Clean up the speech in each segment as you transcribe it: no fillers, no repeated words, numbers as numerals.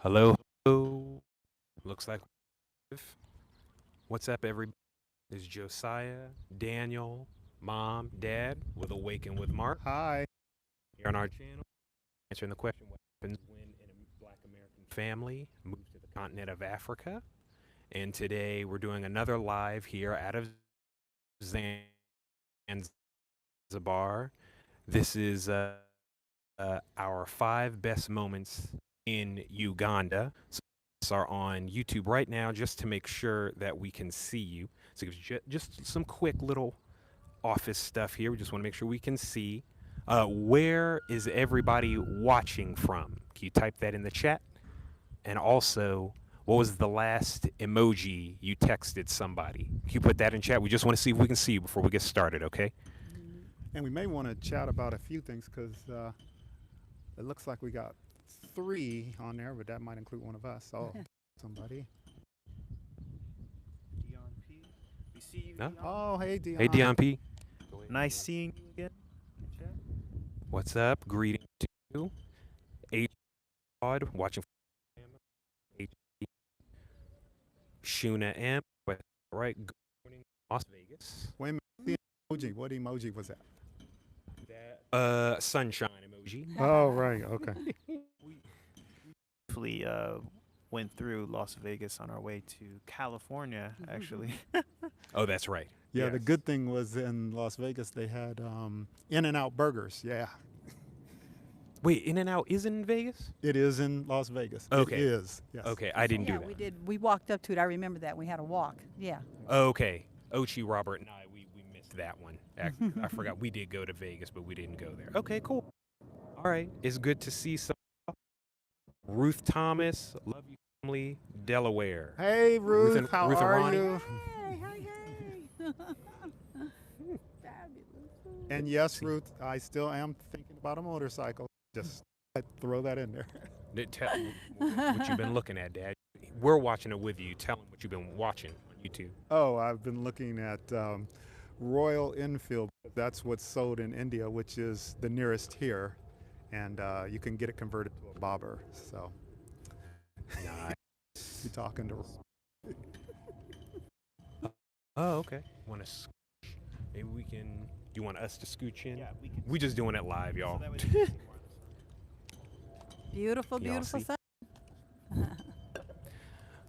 Hello, hello. Looks like what's up, everybody? This is Josiah, Daniel, Mom, Dad with Awaken with Mark Hi. here on our channel, answering the question: what happens when a Black American family moves to the continent of Africa? And today we're doing another live here out of Zanzibar. This is our 5 best moments in Uganda. So are on YouTube right now just to make sure that we can see you. So just some quick little office stuff here. We just want to make sure we can see. Where is everybody watching from? Can you type that in the chat? And also, what was the last emoji you texted somebody? Can you put that in chat? We just want to see if we can see you before we get started, okay? And we may want to chat about a few things because it looks like we got three on there, but that might include one of us. Oh, somebody. Dion P. We see you, No? Dion. Oh, hey, Hey, Dion. Dion P. Nice seeing you again in the chat. What's up? Greetings to you. H. Pod, watching from Shuna M. Right. Good morning, Las Vegas. Wait a minute. The emoji. What emoji was that? Sunshine emoji. Oh, right. Okay. We briefly went through Las Vegas on our way to California, actually. Oh, that's right. Yeah, Yes. the good thing was in Las Vegas they had In-N-Out burgers. Yeah, Wait, In and Out is in Vegas? it is in Las Vegas. Okay. It is. Yes. Okay, I didn't do Yeah, that. we did. We walked up to it. I remember that. We had a walk. Yeah. Okay. Ochi, Robert, and we missed that one. I forgot we did go to Vegas, but we didn't go there. Okay, cool. All right. It's good to see some. Ruth Thomas, love you, family, Delaware. Hey, Ruth. How Ruth and are Ronnie. you? Hey, hey, hey. Fabulous. And yes, Ruth, I still am thinking about a motorcycle. Just throw that in there. Tell what you've been looking at, Dad. We're watching it with you. Tell them what you've been watching on YouTube. Oh, I've been looking at Royal Enfield. That's what's sold in India, which is the nearest here, and you can get it converted to a bobber. So Nice. you're talking to. Oh, okay. Want to? Maybe we can. You want us to scooch in? Yeah, we can. We just doing it live, y'all. So that way they can see more of us. Beautiful, Y'all beautiful see? sun.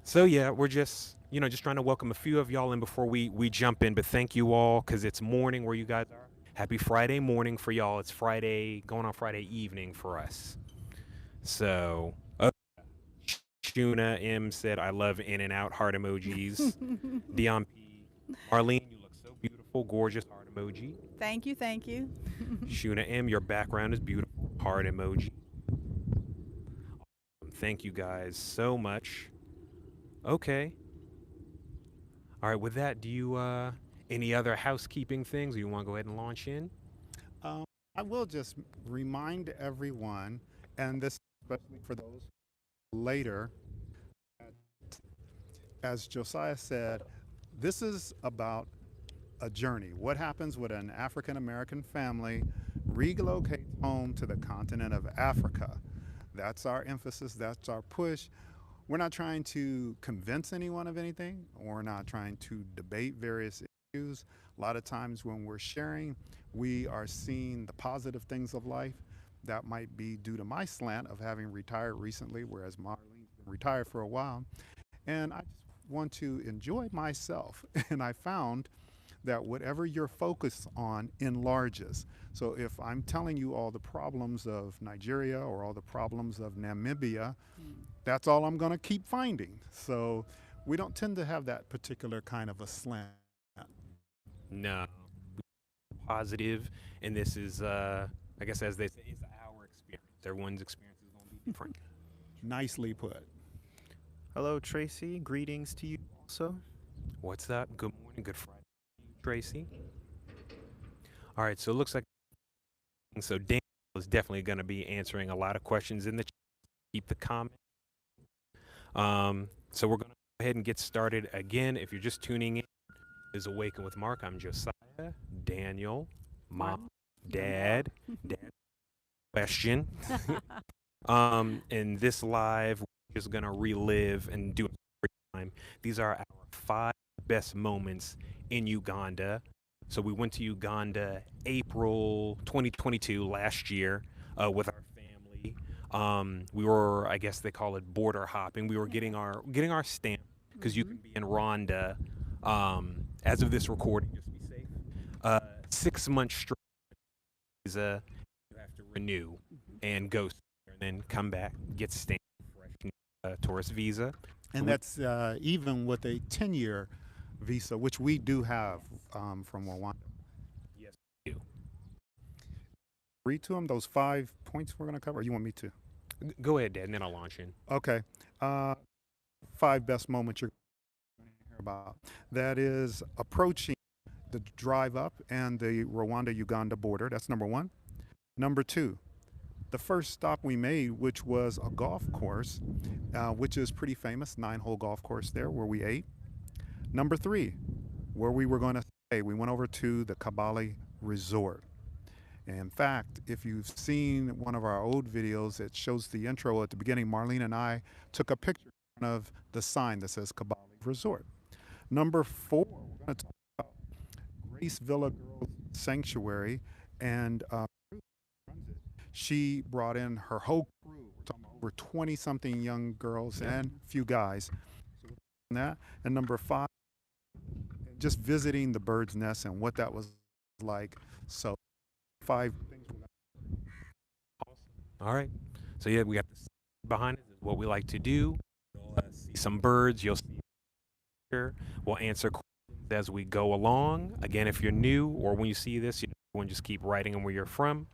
So yeah, we're just just trying to welcome a few of y'all in before we jump in. But thank you all because it's morning where you guys are. Happy Friday morning for y'all. It's Friday going on Friday evening for us. So Shuna M said, "I love In and Out heart emojis." Dion P, Marlene, you look so beautiful, gorgeous heart emoji. Thank you, thank you. Shuna M, your background is beautiful, heart emoji. Thank you guys so much. Okay. All right, with that, do you any other housekeeping things you want to go ahead and launch in? Um, I will just remind everyone, and this especially for those later, that, as Josiah said, this is about a journey. What happens when an African American family relocates home to the continent of Africa? That's our emphasis, that's our push. We're not trying to convince anyone of anything. We're not trying to debate various issues. A lot of times when we're sharing, we are seeing the positive things of life. That might be due to my slant of having retired recently, whereas Marlene's been retired for a while. And I just want to enjoy myself. And I found that whatever you're focused on enlarges. So if I'm telling you all the problems of Nigeria or all the problems of Namibia, that's all I'm going to keep finding. So we don't tend to have that particular kind of a slant. No. Positive, and this is I guess as they say, it's our experience. Everyone's experience is going to be different. Nicely put. Hello, Tracy. Greetings to you also. What's up? Good morning, good Friday, Tracy. All right, so it looks like Daniel is definitely going to be answering a lot of questions in the chat. Keep the comment. So we're going to go ahead and get started again. If you're just tuning in, this is Awaken with Mark. I'm Josiah, Daniel, Mom, Dad, question. In this live, just gonna relive and do it time. These are our 5 best moments in Uganda. So we went to Uganda April 2022 last year with our family. We were, I guess they call it border hopping. We were getting our stamp because you can be in Rwanda as of this recording. Just be safe. 6 months straight visa you have to renew and go somewhere and then come back, get stamped fresh tourist visa. So And that's even with a 10-year visa, which we do have from Rwanda. yes, we do. Read to them those 5 points we're going to cover. Or you want me to? Go ahead, Dad, and then I'll launch in. Okay. 5 best moments you're going to hear about. That is approaching the drive up and the Rwanda-Uganda border. That's number one. Number two, the first stop we made, which was a golf course, which is pretty famous, 9-hole golf course there where we ate. Number three, where we were going to stay, we went over to the Kabali Resort. In fact, if you've seen one of our old videos, it shows the intro at the beginning. Marlene and I took a picture of the sign that says Kabali Resort. Number four, we're going to talk about Grace Villa Girls Sanctuary, and she brought in her whole crew. We're talking about over 20-something young girls and a few guys. So we're doing that. And number five, just visiting the bird's nest and what that was like. So 5 things. All right. So yeah, we got the behind us. Is what we like to do. You'll see some birds. You'll see here. We'll answer questions as we go along. Again, if you're new or when you see this, you want just keep writing them where you're from,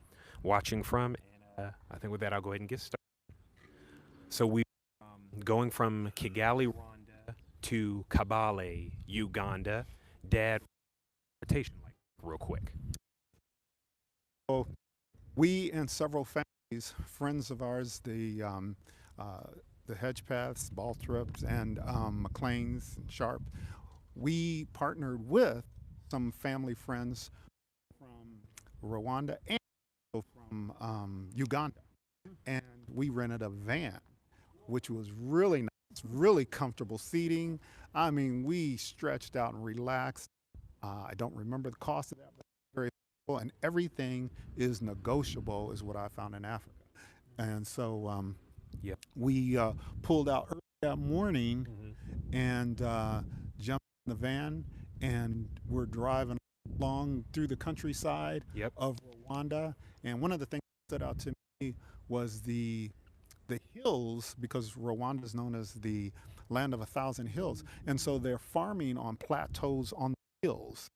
watching from. And I think with that, I'll go ahead and get started. So we going from Kigali, Rwanda to Kabale, Uganda. Dad, transportation like real quick. So we and several families, friends of ours, the Hedgepaths, Balthrops, and McLean's and Sharp, we partnered with some family friends from Rwanda and from Uganda, and we rented a van, which was really nice, really comfortable seating. I mean, we stretched out and relaxed. I don't remember the cost of that, but very affordable, and everything is negotiable, is what I found in Africa. And so Yep. we pulled out early that morning Mm-hmm. and jumped in the van, and we're driving along through the countryside Yep. of Rwanda. And one of the things that stood out to me was the hills, because Rwanda is known as the land of 1,000 hills, and so they're farming on plateaus on the hills.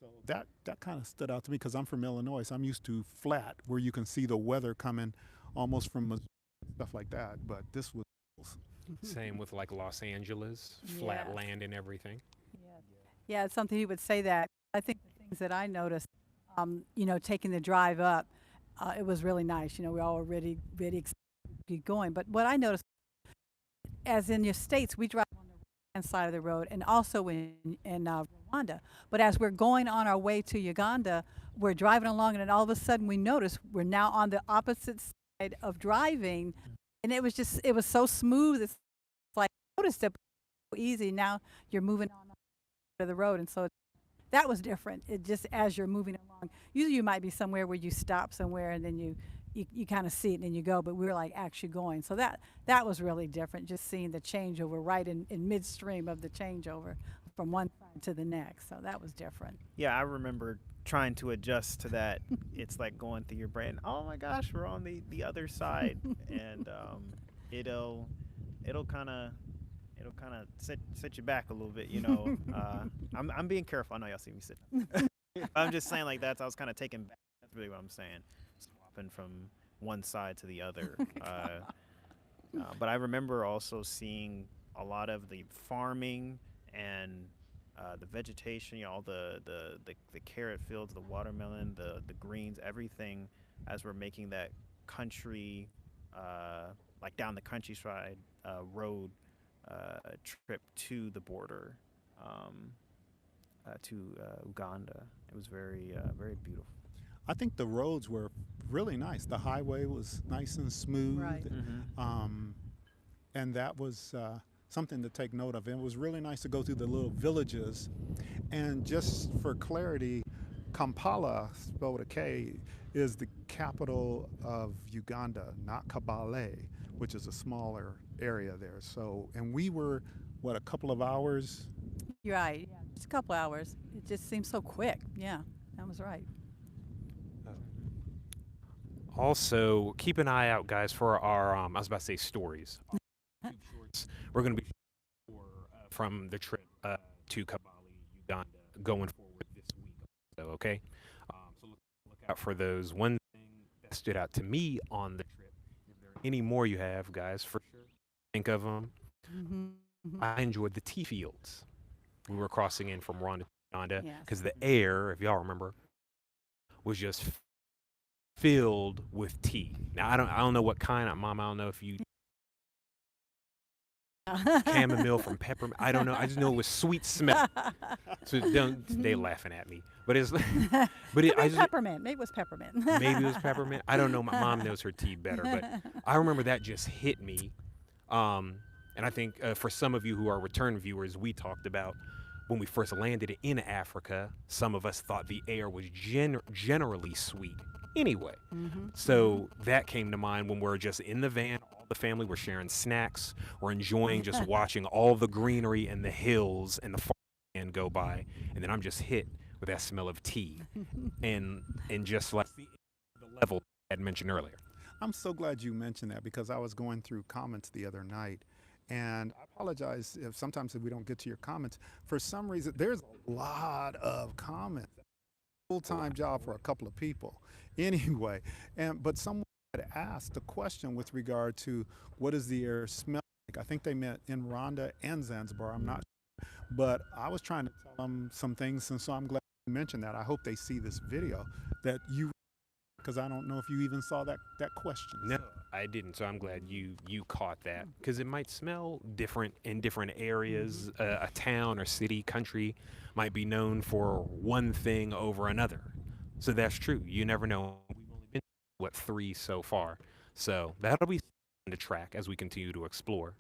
So that kind of stood out to me because I'm from Illinois, so I'm used to flat, where you can see the weather coming almost from Missouri, stuff like that. But this was hills. Same with like Los Angeles, flat Yeah. land and everything. Yeah, it's something he would say that. I think the things that I noticed, taking the drive up, it was really nice. We all were really, really excited to get going. But what I noticed, as in your states, we drive on the right-hand side of the road, and also in Rwanda. But as we're going on our way to Uganda, we're driving along, and then all of a sudden we notice we're now on the opposite side of driving, and it was so smooth. It's like I noticed it so easy. Now you're moving on to the road, and so that was different. It just as you're moving along, usually you might be somewhere where you stop somewhere and then you kind of see it and then you go, but we were like actually going. So that was really different, just seeing the changeover right in midstream of the changeover from one side to the next. So that was different. Yeah, I remember trying to adjust to that. It's like going through your brain. Oh my gosh, we're on the other side, and it'll kind of set you back a little bit. I'm being careful. I know y'all see me sit. I'm just saying like that. So I was kind of taken back. That's really what I'm saying. Swapping from one side to the other. But I remember also seeing a lot of the farming and the vegetation, all the carrot fields, the watermelon, the greens, everything, as we're making that country, like down the countryside road trip to the border, to Uganda. It was very beautiful. I think the roads were really nice. The highway was nice and smooth. Right. Mm-hmm. and that was something to take note of. And it was really nice to go through the little villages. And just for clarity, Kampala, spelled with a K, is the capital of Uganda, not Kabale, which is a smaller area there. So, and we were, what, a couple of hours? You're right. Yeah, just a couple hours. It just seems so quick. Yeah, that was right. Also, keep an eye out, guys, for our I was about to say stories. Our YouTube shorts. We're going to be for, from the trip to Kabali, Uganda, going forward this week. So, okay. So look out for those. One thing that stood out to me on the trip. If there are any more you have, guys, for sure, think of them. Hmm. I enjoyed the tea fields. We were crossing in from Rwanda to Uganda Yes. because the air, if y'all remember, was just filled with tea. Now I don't know what kind. Mom, I don't know if you chamomile from peppermint. I don't know. I just know it was sweet smell. So don't they laughing at me? But it's but Could I be just peppermint. Maybe it was peppermint. maybe it was peppermint. I don't know. My mom knows her tea better, but I remember that just hit me. Um, and I think for some of you who are return viewers, we talked about when we first landed in Africa. Some of us thought the air was generally sweet. Anyway, Hmm. so that came to mind when we're just in the van. All the family, we're sharing snacks. We're enjoying just watching all the greenery and the hills and the farmland go by, and then I'm just hit with that smell of tea, and just like the level I had mentioned earlier. I'm so glad you mentioned that because I was going through comments the other night. And I apologize if sometimes if we don't get to your comments. For some reason, there's a lot of comments. Full-time job for a couple of people. Anyway, and but someone had asked a question with regard to what does the air smell like? I think they meant in Rwanda and Zanzibar. I'm not, but I was trying to tell them some things, and so I'm glad you mentioned that. I hope they see this video that you, because I don't know if you even saw that question. No, I didn't. So I'm glad you caught that because it might smell different in different areas. A town or city, country might be known for one thing over another. So that's true. You never know. We've only been what 3 so far. So that'll be fun to track as we continue to explore.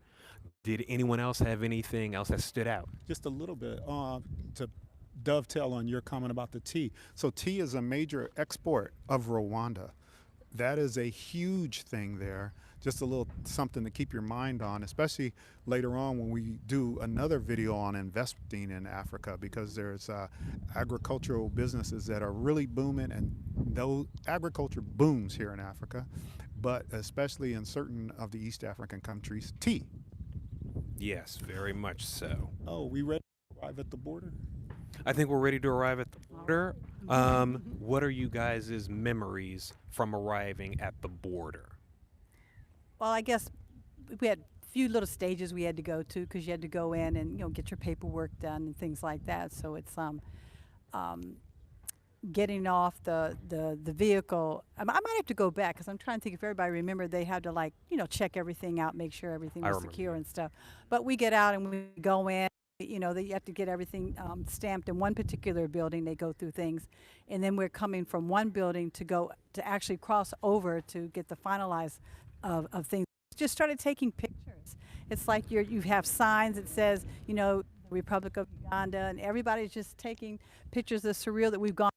Did anyone else have anything else that stood out? Just a little bit to dovetail on your comment about the tea. So tea is a major export of Rwanda. That is a huge thing there. Just a little something to keep your mind on, especially later on when we do another video on investing in Africa, because there's agricultural businesses that are really booming, and those agriculture booms here in Africa, but especially in certain of the East African countries, tea. Yes, very much so. Oh, we ready to arrive at the border? I think we're ready to arrive at the All border. right. What are you guys' memories from arriving at the border? Well, I guess we had a few little stages we had to go to because you had to go in and get your paperwork done and things like that. So it's um, getting off the vehicle. I might have to go back because I'm trying to think if everybody remembered they had to like check everything out, make sure everything I was remember. secure and stuff. But we get out and we go in. They you have to get everything stamped in one particular building. They go through things, and then we're coming from one building to go to actually cross over to get the finalized of things. Just started taking pictures. It's like you have signs that says Republic of Uganda, and everybody's just taking pictures. It's surreal that we've gone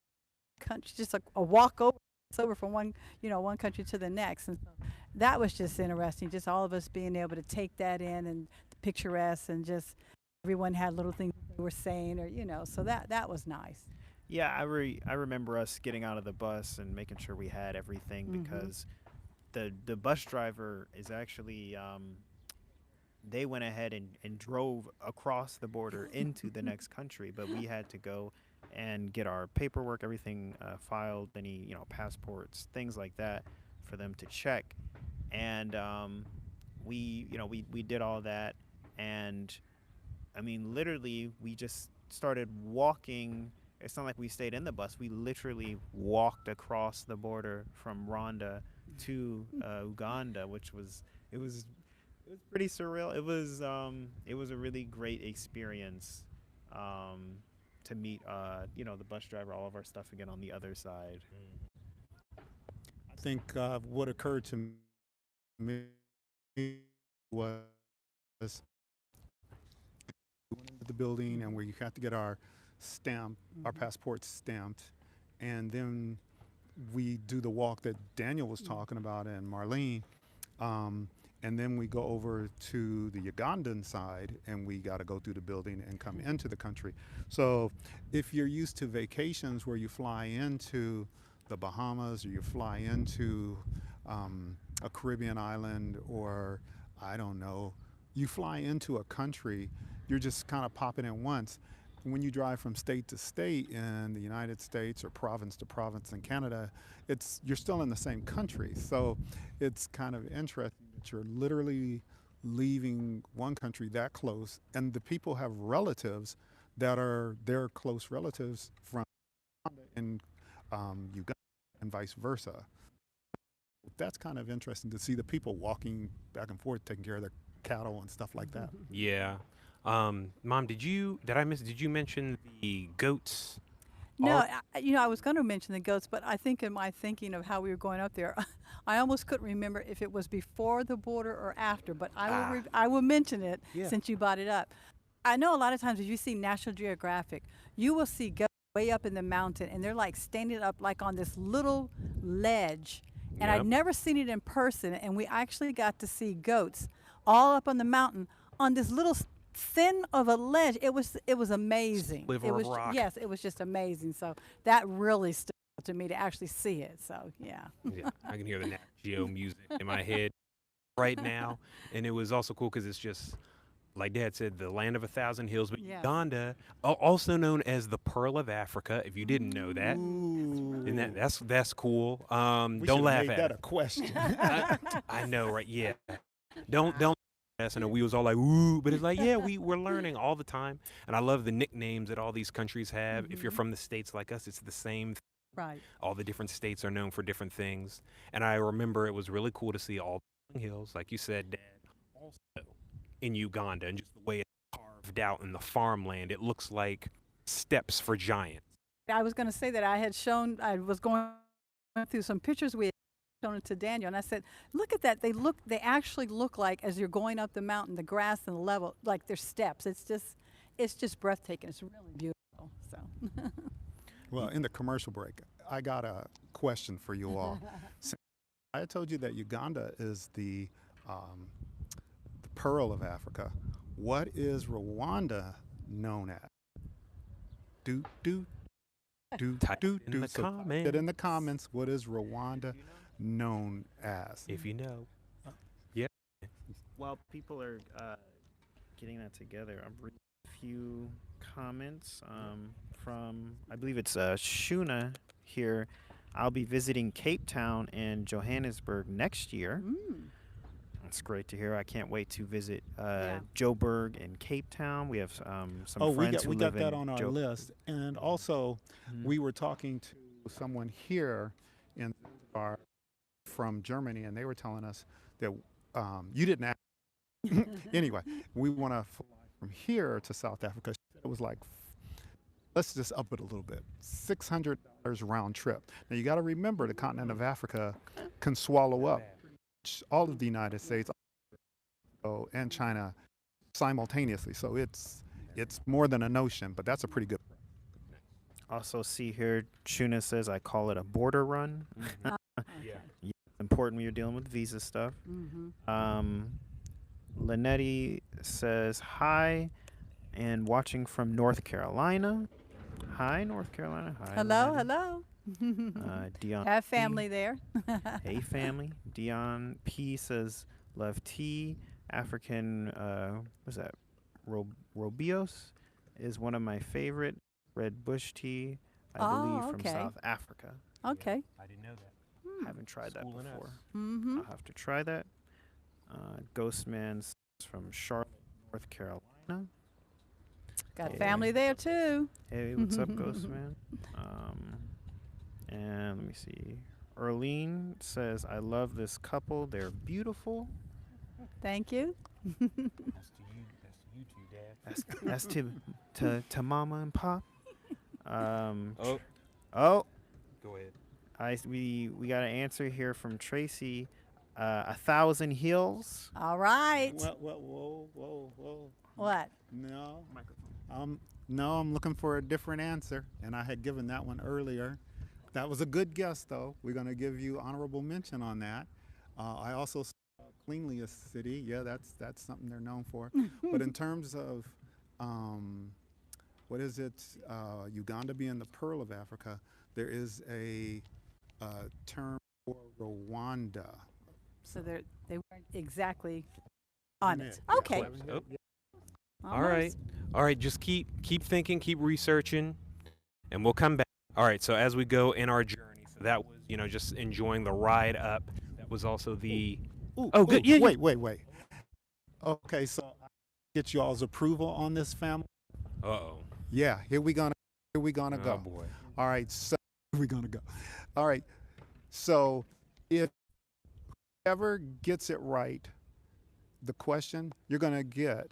country, just a walk over. It's over from one country to the next, and so that was just interesting. Just all of us being able to take that in and picturesque, and just everyone had little things they were saying, or so that was nice. Yeah, I remember us getting out of the bus and making sure we had everything Hmm. because the bus driver is actually they went ahead and drove across the border into the next country, but we had to go and get our paperwork, everything filed, any passports, things like that, for them to check, and we did all that, and I mean literally we just started walking. It's not like we stayed in the bus. We literally walked across the border from Rwanda to Uganda, which was it was pretty surreal. It was a really great experience um, to meet the bus driver, all of our stuff again on the other side. I think what occurred to me was was we went into the building and where you had to get our stamp, our passports stamped, and then we do the walk that Daniel was talking about and Marlene. Um, and then we go over to the Ugandan side and we got to go through the building and come into the country. So if you're used to vacations where you fly into the Bahamas or you fly into a Caribbean island or I don't know, you fly into a country, you're just kind of popping in once. When you drive from state to state in the United States or province to province in Canada, it's you're still in the same country. So it's kind of interesting that you're literally leaving one country that close, and the people have relatives that are their close relatives from in Uganda and vice versa. That's kind of interesting to see the people walking back and forth, taking care of their cattle and stuff like that. Yeah. Mom, did you mention the goats? No, Are I was going to mention the goats, but I think in my thinking of how we were going up there, I almost couldn't remember if it was before the border or after. But I will mention it Yeah. since you brought it up. I know a lot of times if you see National Geographic, you will see goats way up in the mountain, and they're like standing up like on this little ledge. And I'd Yep. never seen it in person, and we actually got to see goats all up on the mountain on this little thin of a ledge. It was amazing. Sliver It of was rock. yes, it was just amazing. So that really stood out to me to actually see it. So yeah. Yeah, I can hear the Nat Geo music in my head right now, and it was also cool because it's just like Dad said, the land of a thousand hills. But Yes. Uganda, also known as the Pearl of Africa, if you didn't know that, Ooh. and that's cool. We Don't should have laugh made at that it. a question. I know, right? Yeah. Don't. Us, and we was all like, ooh, but it's like, yeah, we're learning all the time, and I love the nicknames that all these countries have. If you're from the states like us, it's the same. Right. All the different states are known for different things, and I remember it was really cool to see all the hills, like you said, Dad, also in Uganda, and just the way it's carved out in the farmland. It looks like steps for giants. I was going to say that I was going through some pictures we had shown it to Daniel, and I said, look at that. They actually look like as you're going up the mountain, the grass and the level, like they're steps. It's just breathtaking. It's really beautiful. So. Well, in the commercial break, I got a question for you all. Since I told you that Uganda is the pearl of Africa. What is Rwanda known as? Do do do Type do in do. the So type it comments. in the comments. What is Rwanda known as? If you know. While people are getting that together, I'm reading a few comments from, I believe it's Shuna here. I'll be visiting Cape Town and Johannesburg next year. That's great to hear. I can't wait to visit Yeah. Joburg and Cape Town. We have some Oh, friends who we live got that in on our list. And also, we were talking to someone here in our from Germany, and they were telling us that you didn't ask. Anyway, we want to fly from here to South Africa. She said it was like, let's just up it a little bit, $600 round trip. Now you got to remember, the continent of Africa can swallow up all of the United States and China simultaneously. So it's more than an ocean, but that's a pretty good. Also see here, Shuna says, I call it a border run. Yeah. Yeah, important when you're dealing with visa stuff. Linetti says, hi, and watching from North Carolina. Hi, North Carolina. Hi, Hello, Linetti. hello. Dion Have P. family there. Hey, family. Dion P says, love tea. African, what's that? Robios is one of my favorite. Red bush tea, I believe, Oh, from okay. South Africa. Okay. I didn't know that. Haven't tried that Schooling us. before. Mm-hmm. I'll have to try that. Ghostman's from Charlotte, North Carolina. Got Yeah. family there too. Hey, what's up, Ghostman? And let me see. Erlene says, I love this couple. They're beautiful. Thank you. That's to you two, Dad. That's to Mama and Pop. Oh, Oh, go ahead. we got an answer here from Tracy. A Thousand Hills. All right. Whoa. What? No. No, I'm looking for a different answer, and I had given that one earlier. That was a good guess, though. We're going to give you honorable mention on that. I also saw cleanliest city. Yeah, that's something they're known for. But in terms of what is it? Uganda being the pearl of Africa, there is a term for Rwanda. So they weren't exactly on it. Yeah. Okay. Oh, all right. Almost. All right, just keep thinking, keep researching, and we'll come back. All right, so as we go in our journey, so that was, just enjoying the ride up. That was also the good. Yeah, Wait. Okay, so I get y'all's approval on this, family. Uh-oh. Yeah, here we gonna Oh go. boy. All right, so we're gonna go. All right, so if whoever gets it right, the question, you're gonna get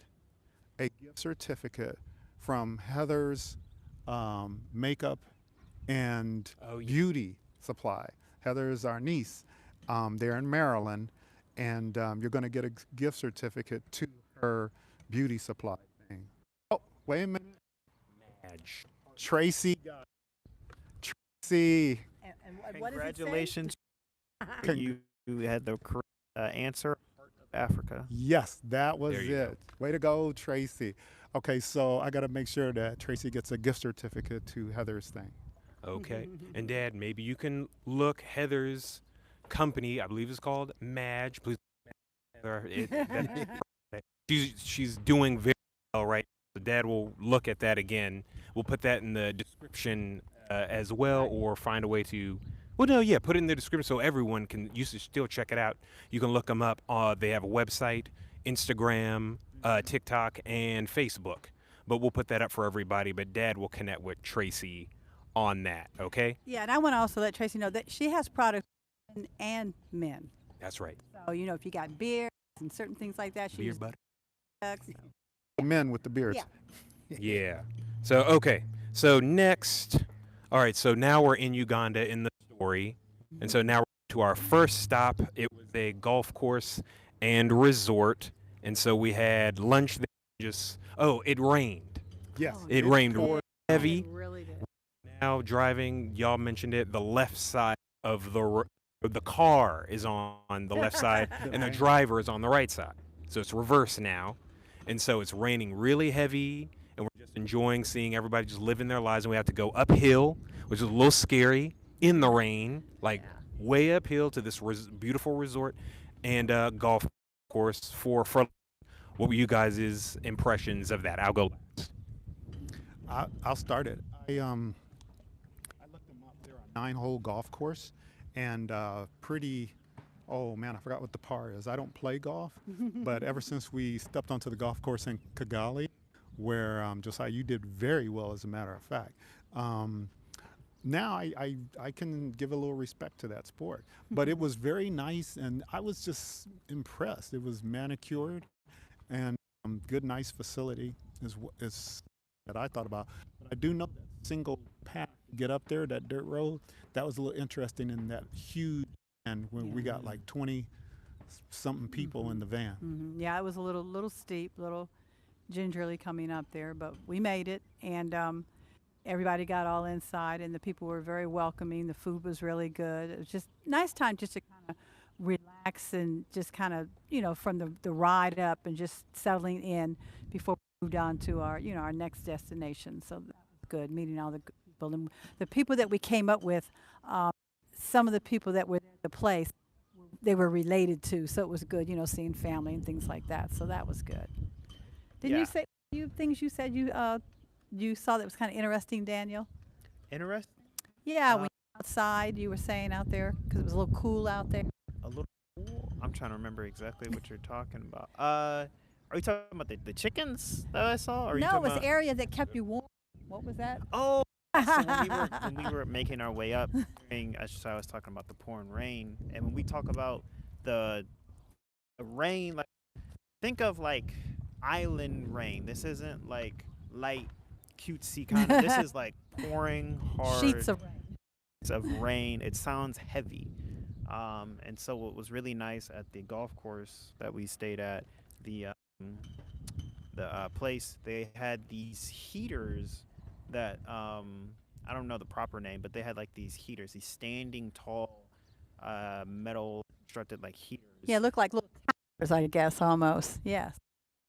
a gift certificate from Heather's makeup and Oh, yeah. beauty supply. Heather is our niece. They're in Maryland, and you're going to get a gift certificate to her beauty supply thing. Oh, wait a minute. Madge. Tracy. Tracy. And what does it say? Congratulations. Con- You had the correct answer. Heart of Africa. Yes, that was There you it. Way to go, Tracy. Okay, so I got to make sure that Tracy gets a gift certificate to Heather's thing. Okay. And Dad, maybe you can look Heather's company, I believe it's called Madge. Please, Heather, she's doing very well, right? So Dad will look at that again. We'll put that in the description as well, or find a way to. Well, no, yeah, put it in the description so everyone can. You should still check it out. You can look them up. They have a website, Instagram, TikTok, and Facebook. But we'll put that up for everybody. But Dad will connect with Tracy on that. Okay? Yeah, and I want to also let Tracy know that she has products for women and men. That's right. So, if you got beards and certain things like that, she Beard uses butter. products. Men with the beards. Yeah. Yeah. So, okay. So next, all right. So now we're in Uganda in the story. And so now we're to our first stop. It was a golf course and resort. And so we had lunch there. It rained. Yes. Oh, It rained poured. heavy. It really did. Now driving, y'all mentioned it, the left side of the car is on the left side and the driver is on the right side. So it's reversed now. And so it's raining really heavy, and we're just enjoying seeing everybody just living their lives. And we have to go uphill, which is a little scary in the rain, like way uphill to this beautiful resort and golf course. For what were you guys' impressions of that? I'll go last. I'll start it. I looked them up. They're a 9-hole golf course, and pretty. Oh man, I forgot what the par is. I don't play golf, but ever since we stepped onto the golf course in Kabali, where Josiah, you did very well, as a matter of fact. Now I can give a little respect to that sport, but it was very nice, and I was just impressed. It was manicured, and good, nice facility is that I thought about. But I do know that single path to get up there, that dirt road, that was a little interesting in that huge. And when we got like 20 something people in the van. Yeah, it was a little steep, little gingerly coming up there, but we made it, and everybody got all inside, and the people were very welcoming. The food was really good. It was just nice time just to kind of relax and just kind of, from the ride up and just settling in before we moved on to our, our next destination. So that was good, meeting all the good people. And the people that we came up with, some of the people that were at the place, they were related to, so it was good, seeing family and things like that. So that was good. Didn't you say things you said you saw that was kind of interesting, Daniel? Interesting. Yeah, when you were outside, you were saying out there because it was a little cool out there. A little cool. I'm trying to remember exactly what you're talking about. Are you talking about the chickens that I saw? Or are you No, it talking was about... area that kept you warm. What was that? Oh, so when we were making our way up, I was talking about the pouring rain, and when we talk about the rain, like think of like island rain. This isn't like light, cutesy kind of. This is like pouring hard Sheets of rain. of rain. It sounds heavy. And so what was really nice at the golf course that we stayed at, the place, they had these heaters that I don't know the proper name, but they had like these heaters, these standing tall metal constructed like Yeah, heaters. it looked like little towers, I guess, almost. Yes.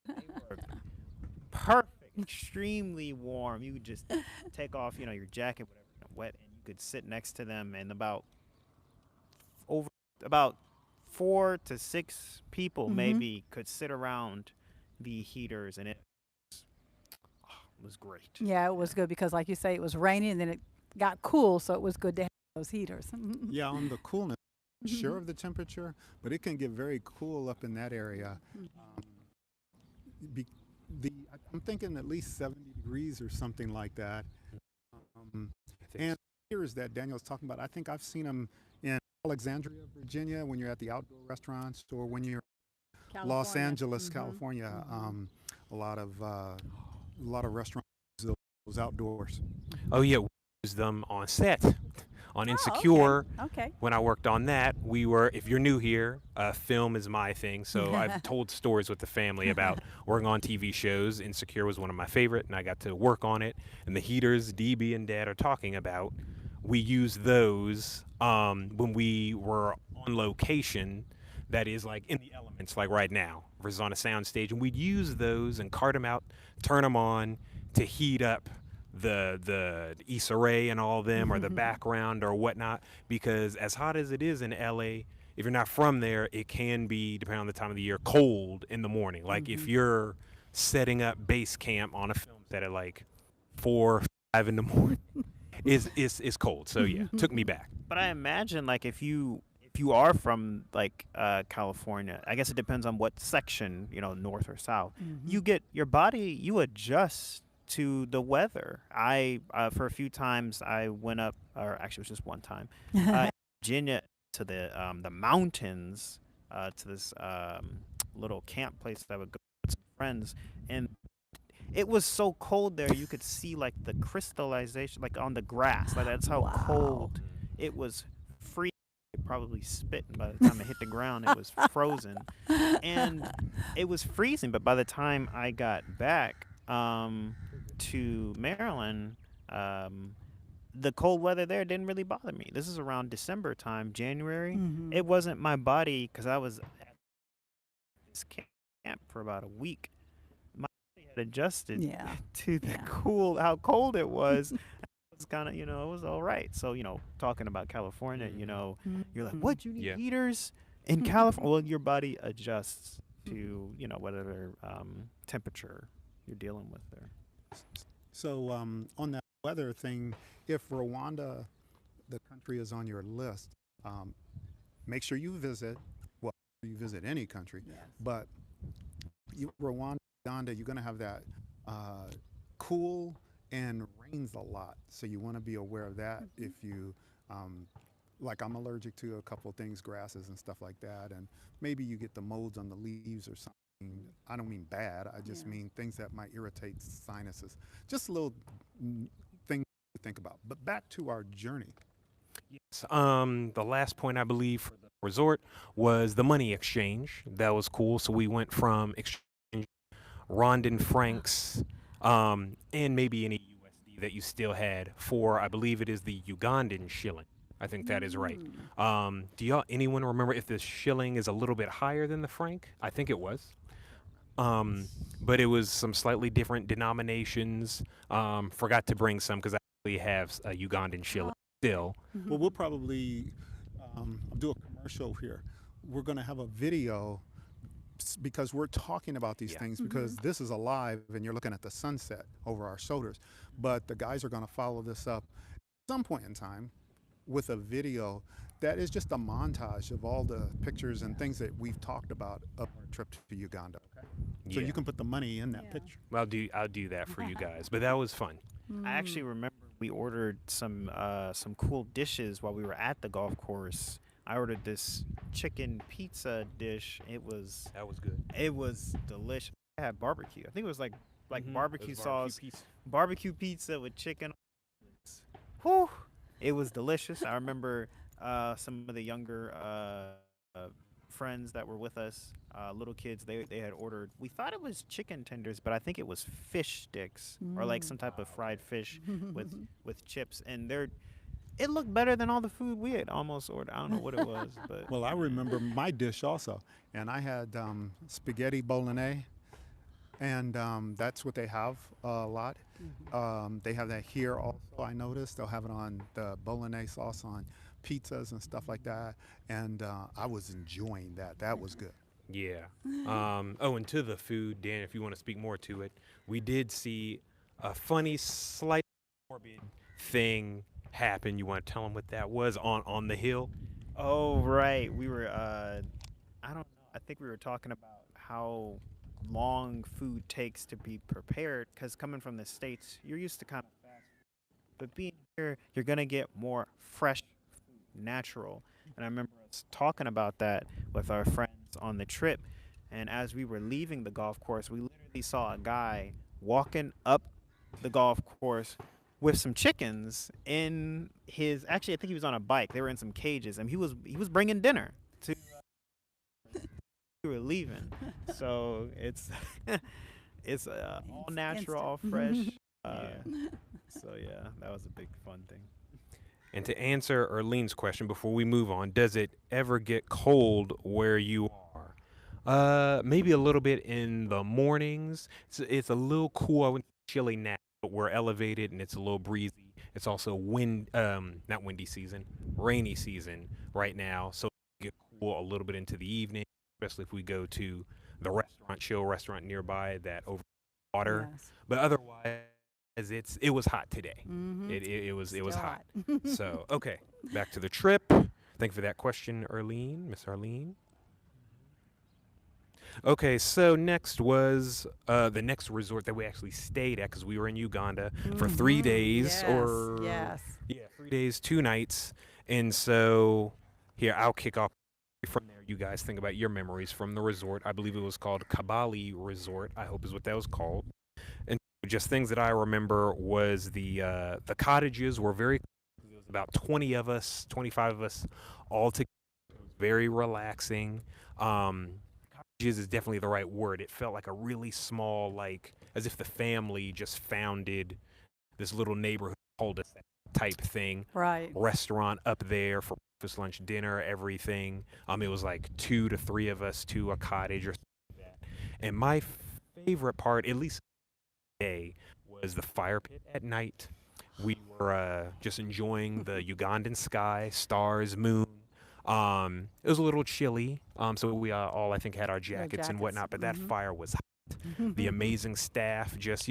They were perfect, extremely warm. You could just take off, your jacket, whatever, wet, and you could sit next to them, and over about 4 to 6 people Hmm. maybe could sit around the heaters, and it was great. Yeah, it Yeah. was good because, like you say, it was raining and then it got cool, so it was good to have those heaters. Yeah, on the coolness, sure of the temperature, but it can get very cool up in that area. Um, be, I'm thinking at least 70 degrees or something like that. Um, I think and so. heaters that Daniel's talking about, I think I've seen them in Alexandria, Virginia, when you're at the outdoor restaurants, or when you're Los California. Angeles, Hmm. California. Hmm. A lot of restaurants use those outdoors. Oh yeah, we used them on set on Oh, okay. Insecure. Okay. When I worked on that, we were. If you're new here, film is my thing. So I've told stories with the family about working on TV shows. Insecure was one of my favorite, and I got to work on it. And the heaters DB and Dad are talking about, we used those when we were on location. That is like in the elements, like right now, versus on a sound stage, and we'd use those and cart them out, turn them on to heat up the Issa Rae and all of them, or the background or whatnot, because as hot as it is in LA, if you're not from there, it can be, depending on the time of the year, cold in the morning. Like if Hmm. you're setting up base camp on a film set at like 4, 5 in the morning, is cold. So yeah, took me back. But I imagine like if you are from like California, I guess it depends on what section, north or south. Hmm. You get your body, you adjust to the weather. I for a few times I went up, or actually it was just one time, in Virginia, to the mountains, to this little camp place that I would go with some friends, and it was so cold there you could see like the crystallization like on the grass. Like that's how Wow. cold it was. Free, probably spitting by the time it hit the ground. It was frozen, and it was freezing. But by the time I got back to Maryland, um, the cold weather there didn't really bother me. This is around December time, January. Hmm. It wasn't my body because I was at this camp for about a week. My body had adjusted Yeah. to the Yeah. how cold it was. It's kind of, it was all right. So, talking about California, you're like, what? You need Yeah. heaters in California? Well, your body adjusts to, whatever temperature you're dealing with there. So on that weather thing, if Rwanda, the country, is on your list, um, make sure you visit. Well, you visit any country, Yes. but Rwanda, Uganda, you're going to have that uh, cool and rains a lot. So you want to be aware of that. If you, like, I'm allergic to a couple of things, grasses and stuff like that, and maybe you get the molds on the leaves or something. I don't mean bad. I just Yeah. mean things that might irritate sinuses. Just a little thing to think about. But back to our journey. Yes. The last point I believe for the resort was the money exchange. That was cool. So we went from exchange Rwandan francs, and maybe any USD that you still had for, I believe it is the Ugandan shilling. I think that is right. Mm. Do y'all anyone remember if the shilling is a little bit higher than the franc? I think it was. But it was some slightly different denominations. Forgot to bring some because I actually have a Ugandan shilling still. Well, we'll probably do a commercial here. We're going to have a video because we're talking about these Yeah. things because this is alive and you're looking at the sunset over our shoulders. But the guys are going to follow this up at some point in time with a video that is just a montage of all the pictures and things that we've talked about of our trip to Uganda. Okay? So Yeah. you can put the money in that Yeah. picture. I'll do that for you guys. But that was fun. I actually remember we ordered some cool dishes while we were at the golf course. I ordered this chicken pizza dish. That was good. It was delicious. I had barbecue. I think it was like Mhm. barbecue It was sauce, pizza. barbecue pizza with chicken. Whew. It was delicious. I remember Some of the younger friends that were with us, little kids, they had ordered. We thought it was chicken tenders, but I think it was fish sticks or like some type of fried fish with with chips, and it looked better than all the food we had almost ordered. I don't know what it was, but Well, I remember my dish also, and I had spaghetti bolognese, and that's what they have a lot. They have that here also. I noticed they'll have it on the bolognese sauce on pizzas and stuff like that, and I was enjoying that. That was good. Yeah. Oh, and to the food, Dan, if you want to speak more to it, we did see a funny, slight morbid thing happen. You want to tell them what that was on the hill? oh right, we were I don't know. I think we were talking about how long food takes to be prepared because coming from the states, you're used to kind of fast, but being here, you're gonna get more fresh, natural. And I remember us talking about that with our friends on the trip. And as we were leaving the golf course, we literally saw a guy walking up the golf course with some chickens in his. Actually, I think he was on a bike. They were in some cages, and he was bringing dinner to. We were leaving, so it's it's all natural, all fresh. Uh, so yeah, that was a big fun thing. And to answer Erlene's question before we move on, does it ever get cold where you are? Maybe a little bit in the mornings. It's a little cool. I wouldn't say chilly now, but we're elevated and it's a little breezy. It's also not windy season, rainy season right now. So it get cool a little bit into the evening, especially if we go to the restaurant, chill restaurant nearby that over water. Yes. But otherwise, it was hot today. Mm-hmm. It was Still hot. hot. So okay, back to the trip. Thank you for that question, Arlene, Miss Arlene. Okay, so next was the next resort that we actually stayed at because we were in Uganda for 3 days, Yes. or Yes. yeah, 3 days, 2 nights. And so here I'll kick off from there. You guys think about your memories from the resort. I believe it was called Kabali Resort. I hope is what that was called. And just things that I remember was the cottages were very. There was about 20 of us, 25 of us, all together. It was very relaxing. Cottages is definitely the right word. It felt like a really small, like as if the family just founded this little neighborhood called us type thing. Right. Restaurant up there for breakfast, lunch, dinner, everything. It was like 2 to 3 of us to a cottage or something like that. And my favorite part, at least day, was the fire pit at night. We were just enjoying the Ugandan sky, stars, moon. It was a little chilly, so we all I think had our jackets and jackets. whatnot. But that Mhm. fire was hot. The amazing staff just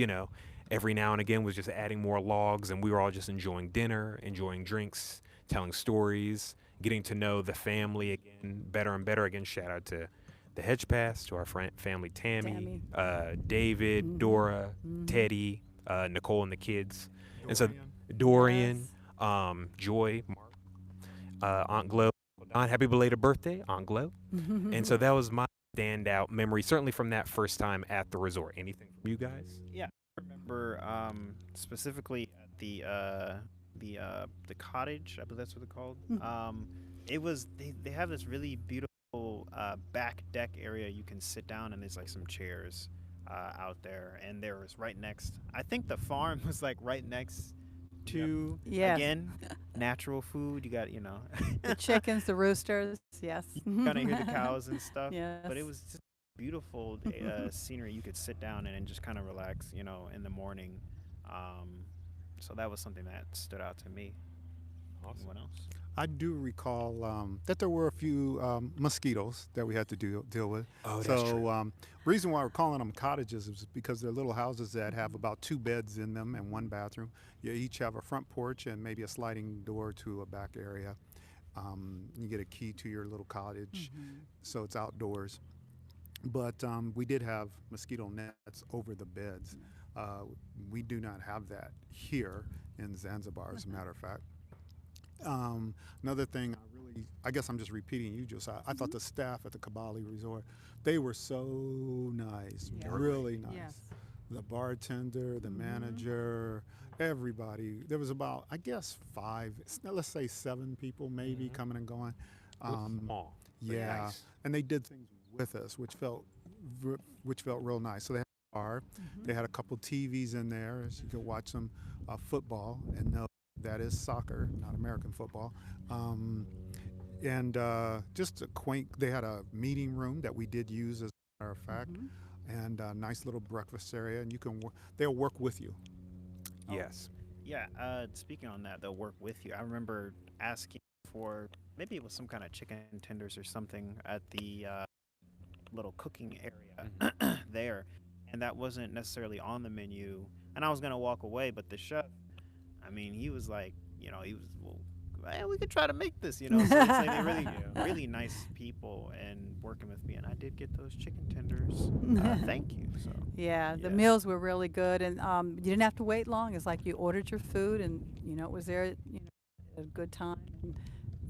every now and again was just adding more logs, and we were all just enjoying dinner, enjoying drinks, telling stories, getting to know the family again better and better. Again, shout out to the Hedge Pass, to our family Tammy, David, Dora, Teddy, Nicole, and the kids. And so Dorian, Joy, Mark, Aunt Glow, Don, happy belated birthday, Aunt Glow. And so that was my standout memory, certainly from that first time at the resort. Anything from you guys? Yeah, I remember specifically at the cottage. I believe that's what it's called. It was they have this really beautiful back deck area you can sit down, and there's like some chairs out there, and there was right next. I think the farm was like right next to Yes. again natural food. You got The chickens, the roosters. Yes. kind of hear the cows and stuff. Yes. But it was just beautiful scenery. You could sit down and just kind of relax, in the morning. So that was something that stood out to me. Awesome. Anyone else? I do recall that there were a few mosquitoes that we had to deal with. Oh, that's So true. reason why we're calling them cottages is because they're little houses that have about 2 beds in them and 1 bathroom. You each have a front porch and maybe a sliding door to a back area. You get a key to your little cottage, so it's outdoors. But we did have mosquito nets over the beds. We do not have that here in Zanzibar, as a matter of fact. Another thing, I guess I'm just repeating you, Josiah. I thought the staff at the Kabali Resort, they were so nice, Yeah. really nice. Yes. the bartender, the manager, everybody. There was about, I guess, let's say 7 people maybe coming and going. It was Um, small. But yeah, nice. and they did things with us, which felt real nice. So they had a bar, they had a couple TVs in there, so you could watch some football, and no, that is soccer, not American football. Um, and just a quaint. They had a meeting room that we did use, as a matter of fact, and a nice little breakfast area, and you can they'll work with you. Yes. Yeah, speaking on that, they'll work with you. I remember asking for maybe it was some kind of chicken tenders or something at the little cooking area there, and that wasn't necessarily on the menu. And I was gonna walk away, but the chef, I mean, he was like, he was, well, man, we could try to make this, So it's like they're really, really nice people and working with me, and I did get those chicken tenders. Thank you. So Yeah, the yeah. meals were really good, and you didn't have to wait long. It's like you ordered your food, and it was there. At a good time. And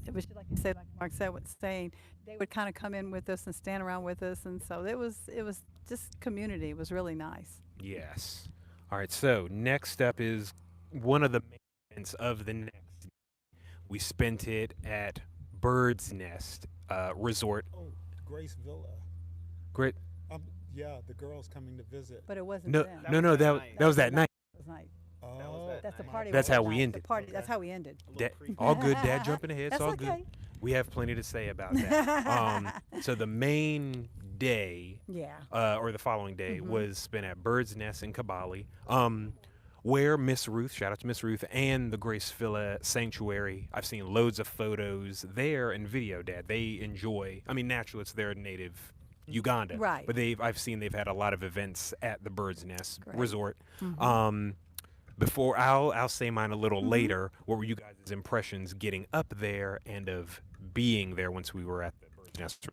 it was just like you said, like Mark said, was saying they would kind of come in with us and stand around with us, and so it was just community. It was really nice. Yes. All right. So next up is one of the main events of the next. We spent it at Bird's Nest Resort. Oh, Grace Villa. Great. Yeah, the girls coming to visit. But it wasn't No, them. That no, was no. that That night. that was that night. It was night. Oh, That's the night. party. That's was how that we night. ended. The party. Okay. That's how we ended. A little pre- All good. Dad jumping ahead. It's That's all okay. good. We have plenty to say about that. So the main day, Yeah. or the following day, was spent at Bird's Nest in Kabali, where Miss Ruth, shout out to Miss Ruth, and the Grace Villa Sanctuary. I've seen loads of photos there and video. Dad, they enjoy. I mean, naturally, it's their native Uganda, Right. but I've seen they've had a lot of events at the Bird's Nest Great. Resort. Before I'll say mine a little later. What were you guys' impressions getting up there and of being there once we were at the Bird's Nest?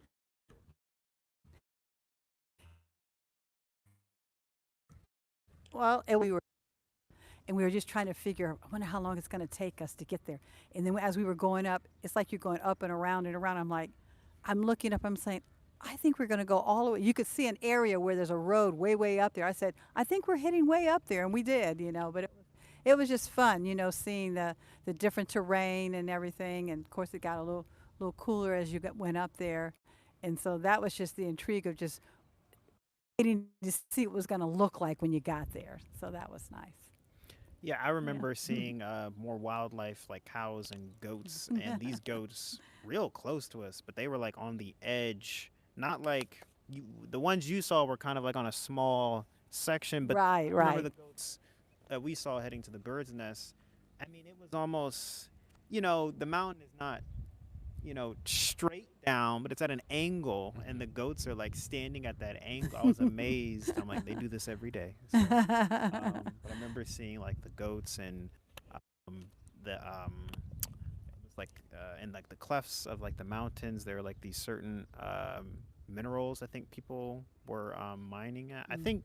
Well, we were just trying to figure. I wonder how long it's going to take us to get there. And then as we were going up, it's like you're going up and around and around. I'm looking up. I'm saying, I think we're going to go all the way. You could see an area where there's a road way, way up there. I said, I think we're heading way up there, and we did. But it was just fun. Seeing the different terrain and everything. And of course, it got a little cooler as you went up there, and so that was just the intrigue of just waiting to see what it was going to look like when you got there. So that was nice. Yeah, I remember seeing more wildlife like cows and goats, and these goats real close to us, but they were like on the edge. Not like the ones you saw were kind of like on a small section, but Right, remember right. the goats that we saw heading to the bird's nest. I mean, it was almost, the mountain is not, straight down, but it's at an angle, and the goats are like standing at that angle. I was amazed. I'm like, they do this every day. So, but I remember seeing like the goats and the it was like in like the clefts of like the mountains. There were like these certain minerals. I think people were mining at. I think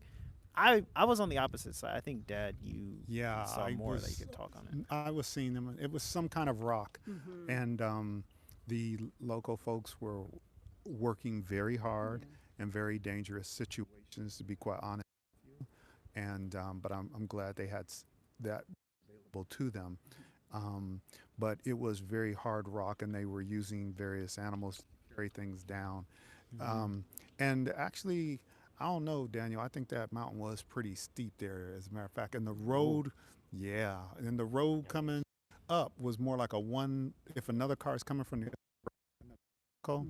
I was on the opposite side. I think Dad, you saw I more that was, you could talk on it. I was seeing them. It was some kind of rock, and the local folks were working very hard in very dangerous situations, to be quite honest. And but I'm glad they had that available to them. But it was very hard rock, and they were using various animals to carry things down. And actually, I don't know, Daniel. I think that mountain was pretty steep there, as a matter of fact. And the road, and the road coming up was more like a one. If another car is coming from the vehicle,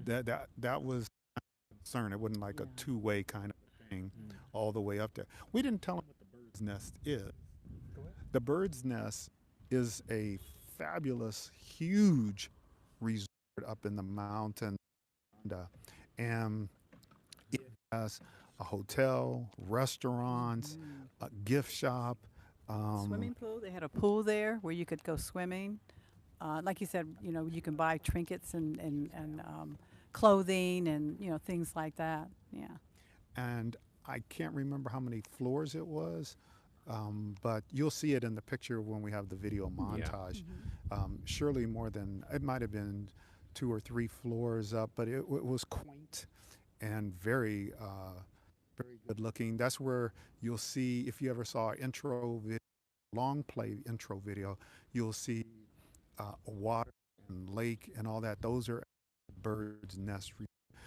that was a concern. It wasn't like a two-way kind of thing all the way up there. We didn't tell them what the bird's nest is. The bird's nest is a fabulous, huge resort up in the mountain, and it has a hotel, restaurants, a gift shop. Swimming pool. They had a pool there where you could go swimming. Like you said, you can buy trinkets and clothing and things like that. Yeah. And I can't remember how many floors it was, but you'll see it in the picture when we have the video montage. Surely more than, it might have been 2 or 3 floors up, but it was quaint and very very good looking. That's where you'll see, if you ever saw an intro video, long play intro video, you'll see water and lake and all that. Those are bird's nest.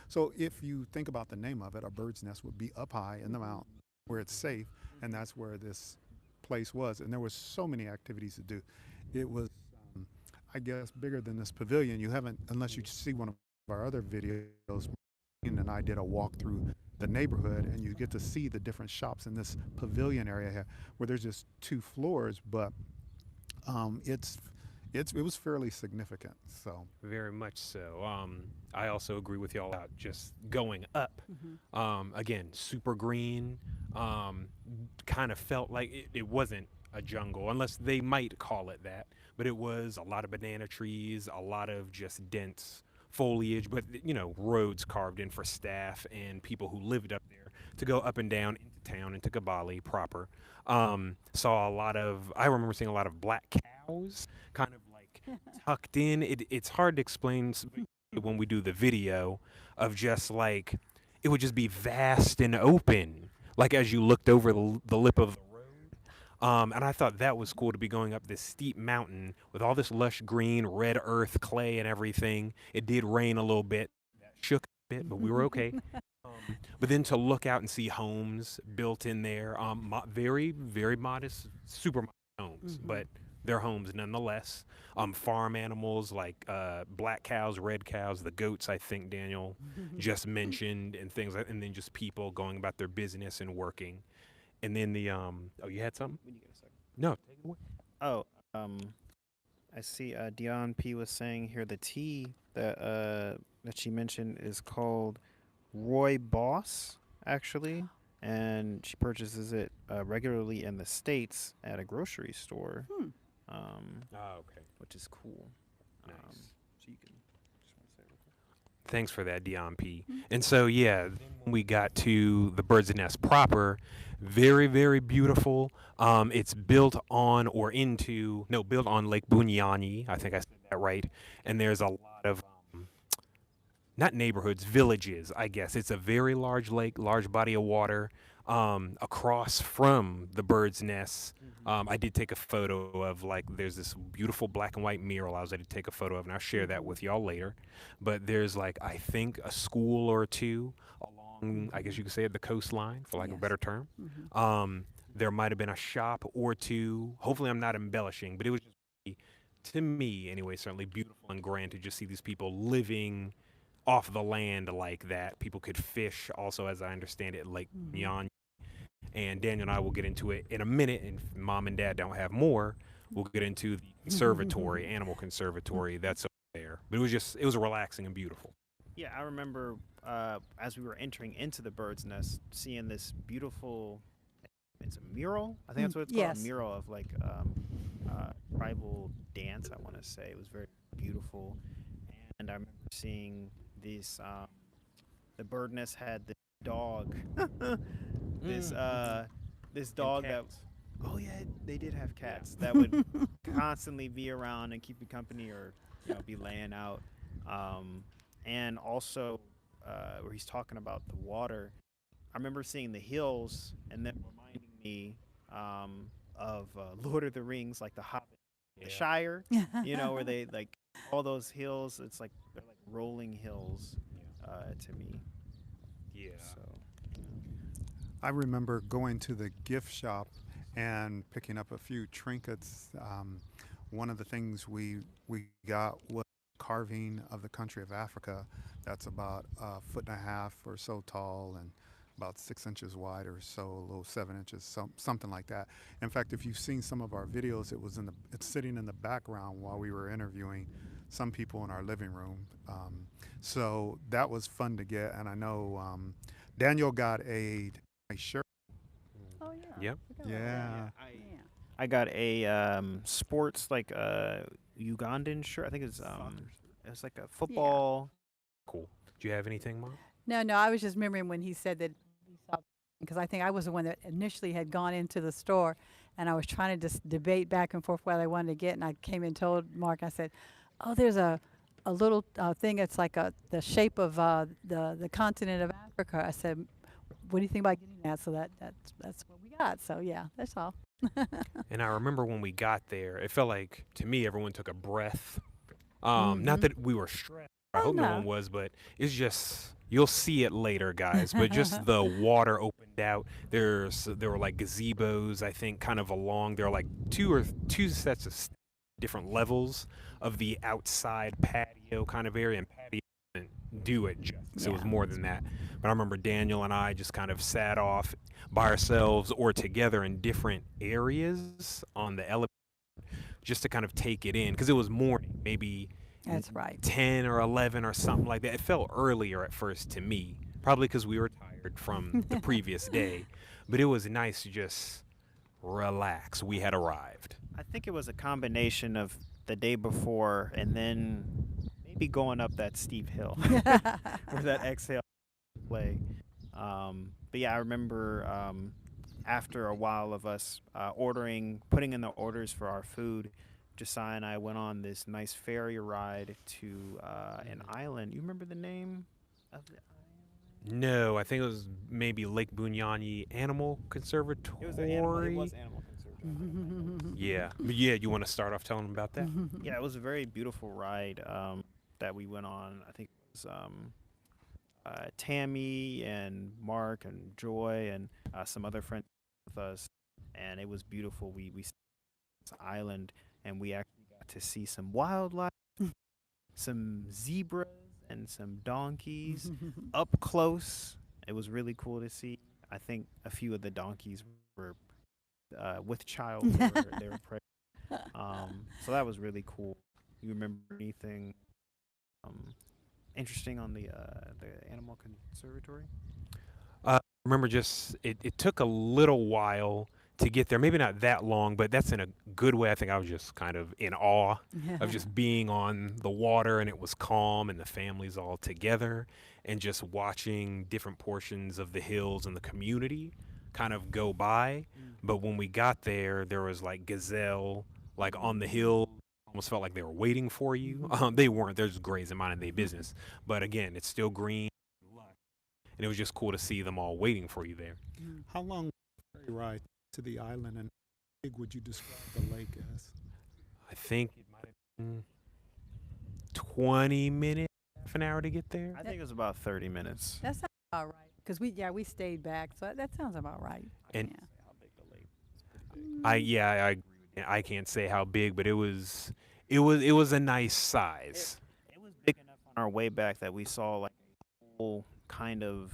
So if you think about the name of it, a bird's nest would be up high in the mountain where it's safe, and that's where this place was. And there was so many activities to do. It was, um, I guess, bigger than this pavilion. You haven't, unless you see one of our other videos. Ian and I did a walk through the neighborhood, and you get to see the different shops in this pavilion area here, where there's just two floors, but um, it's it was fairly significant. So Very much so. I also agree with y'all about just going up. Hmm. Again, super green. Um, kind of felt like it wasn't a jungle, unless they might call it that. But it was a lot of banana trees, a lot of just dense foliage, but roads carved in for staff and people who lived up there to go up and down into town, into Kabali proper. Saw a lot of, I remember seeing a lot of black cows kind of like tucked in. It's hard to explain when we do the video of just like, it would just be vast and open, like as you looked over the lip of the road. And I thought that was cool to be going up this steep mountain with all this lush green, red earth, clay, and everything. It did rain a little bit, that shook a bit, but we were okay. But then to look out and see homes built in there, very, very modest, super modest homes, Hmm. but they're homes nonetheless. Farm animals like black cows, red cows, the goats, I think Daniel just mentioned, and things like, and then just people going about their business and working. And then oh, you had something? When you get a second. No, take it away. Oh, I see. Dion P was saying here the tea that she mentioned is called Roy Boss, actually, and she purchases it regularly in the States at a grocery store, Hmm. Oh, okay. which is cool. Um, Nice. so you can just want to say real quick. Thanks for that, Dion P. And so, yeah, then when we got to the Bird's Nest proper, very, very beautiful. It's built on or into, no, built on Lake Bunyani. I think I said that right. And there's a lot of, not neighborhoods, villages, I guess. It's a very large lake, large body of water across from the Bird's Nest. I did take a photo of, like, there's this beautiful black and white mural I was able to take a photo of, and I'll share that with y'all later. But there's, like, I think a school or two along, I guess you could say it, the coastline, for lack of a Yes. better term. Hmm. There might have been a shop or two. Hopefully, I'm not embellishing, but it was just, to me anyway, certainly beautiful and grand to just see these people living off the land like that. People could fish also, as I understand it, Lake Hmm. Nyan. And Daniel and I will get into it in a minute. And if mom and dad don't have more, we'll get into the conservatory, animal conservatory that's over there. But it was relaxing and beautiful. Yeah, I remember as we were entering into the bird's nest, seeing this beautiful. It's a mural. I think that's what it's called. A Yes. mural of like tribal dance. I want to say it was very beautiful, and I remember seeing this. The bird nest had this dog. this this dog that. Oh yeah, they did have cats that would constantly be around and keep you company, or be laying out. And also where he's talking about the water. I remember seeing the hills and then reminding me of Lord of the Rings, like the Hobbit, the Yeah. Shire. Where they like all those hills. It's like they're like rolling hills to me. Yeah. So I remember going to the gift shop and picking up a few trinkets. One of the things we got was carving of the country of Africa. That's about a foot and a half or so tall and about 6 inches wide or so, a little 7 inches, something like that. In fact, if you've seen some of our videos, it's sitting in the background while we were interviewing some people in our living room. So that was fun to get, and I know Daniel got a shirt. Oh yeah. Yep. Forgot about that. Yeah. Yeah. I got a sports like Ugandan shirt. I think it's like a football. Cool. Do you have anything, Mom? No, I was just remembering when he said that he saw, because I think I was the one that initially had gone into the store, and I was trying to just debate back and forth what I wanted to get, and I came and told Mark, I said, "Oh, there's a little thing. It's like the shape of the continent of Africa." I said, what do you think about getting that? So that's what we got. So yeah, that's all. And I remember when we got there, it felt like to me everyone took a breath. Not Mm-hmm. that we were stressed. I Oh hope no one no. was, but it's just you'll see it later, guys. But just the water opened out. There were like gazebos, I think, kind of along. There were like two sets of different levels of the outside patio kind of area, and patio didn't do it justice. It was Yeah. more than that. But I remember Daniel and I just kind of sat off by ourselves or together in different areas on the elevator just to kind of take it in because it was morning, maybe That's right. 10 or 11 or something like that. It felt earlier at first to me, probably because we were tired from the previous day, but it was nice to just relax. We had arrived. I think it was a combination of the day before and then maybe going up that steep hill where that exhale play. But yeah, I remember after a while of us putting in the orders for our food, Josiah and I went on this nice ferry ride to an island. You remember the name of the island? No, I think it was maybe Lake Bunyani Animal It was an animal. It Conservatory. was animal conservatory. Yeah. But yeah, you want to start off telling them about that? Yeah, it was a very beautiful ride that we went on. I think it was Tammy and Mark and Joy and some other friends with us, and it was beautiful. We stayed on this island, and we actually got to see some wildlife, some zebras, and some donkeys up close. It was really cool to see. I think a few of the donkeys were with child. They were pregnant. So that was really cool. You remember anything interesting on the animal conservatory? Remember, just it took a little while to get there. Maybe not that long, but that's in a good way. I think I was just kind of in awe of just being on the water and it was calm and the families all together and just watching different portions of the hills and the community kind of go by. But when we got there, there was like gazelle like on the hill. Almost felt like they were waiting for you. They weren't. They're just grazing, minding their business. But again, it's still green, and it was just cool to see them all waiting for you there. How long was the ferry ride to the island, and how big would you describe the lake as? I think it might have been 20 minutes, half an hour to get there. I think it was about 30 minutes. That sounds about right. Because we stayed back, so that sounds about right. And Yeah. How big the lake is? Pretty big. I agree with you. I can't say how big, but it was a nice size. It was big enough on our way back that we saw like a whole kind of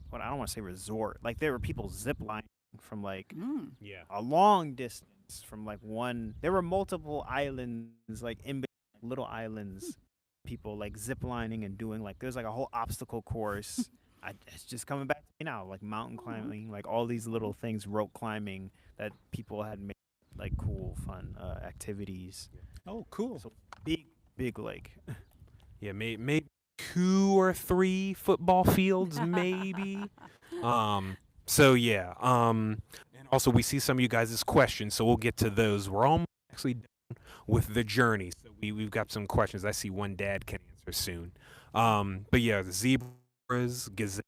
what I don't want to say resort. Like there were people zip lining from like Mm. Yeah. a long distance from like one. There were multiple islands like in little islands. People like zip lining and doing like there's like a whole obstacle course. It's just coming back to me now, like mountain climbing, like all these little things, rope climbing that people had made like cool, fun activities. Oh, cool. So big lake. Yeah, maybe 2 or 3 football fields, maybe. So yeah. And also we see some of you guys' questions, so we'll get to those. We're almost actually done with the journey. So we've got some questions. I see one dad can answer soon. But yeah, the zebras, gazelle,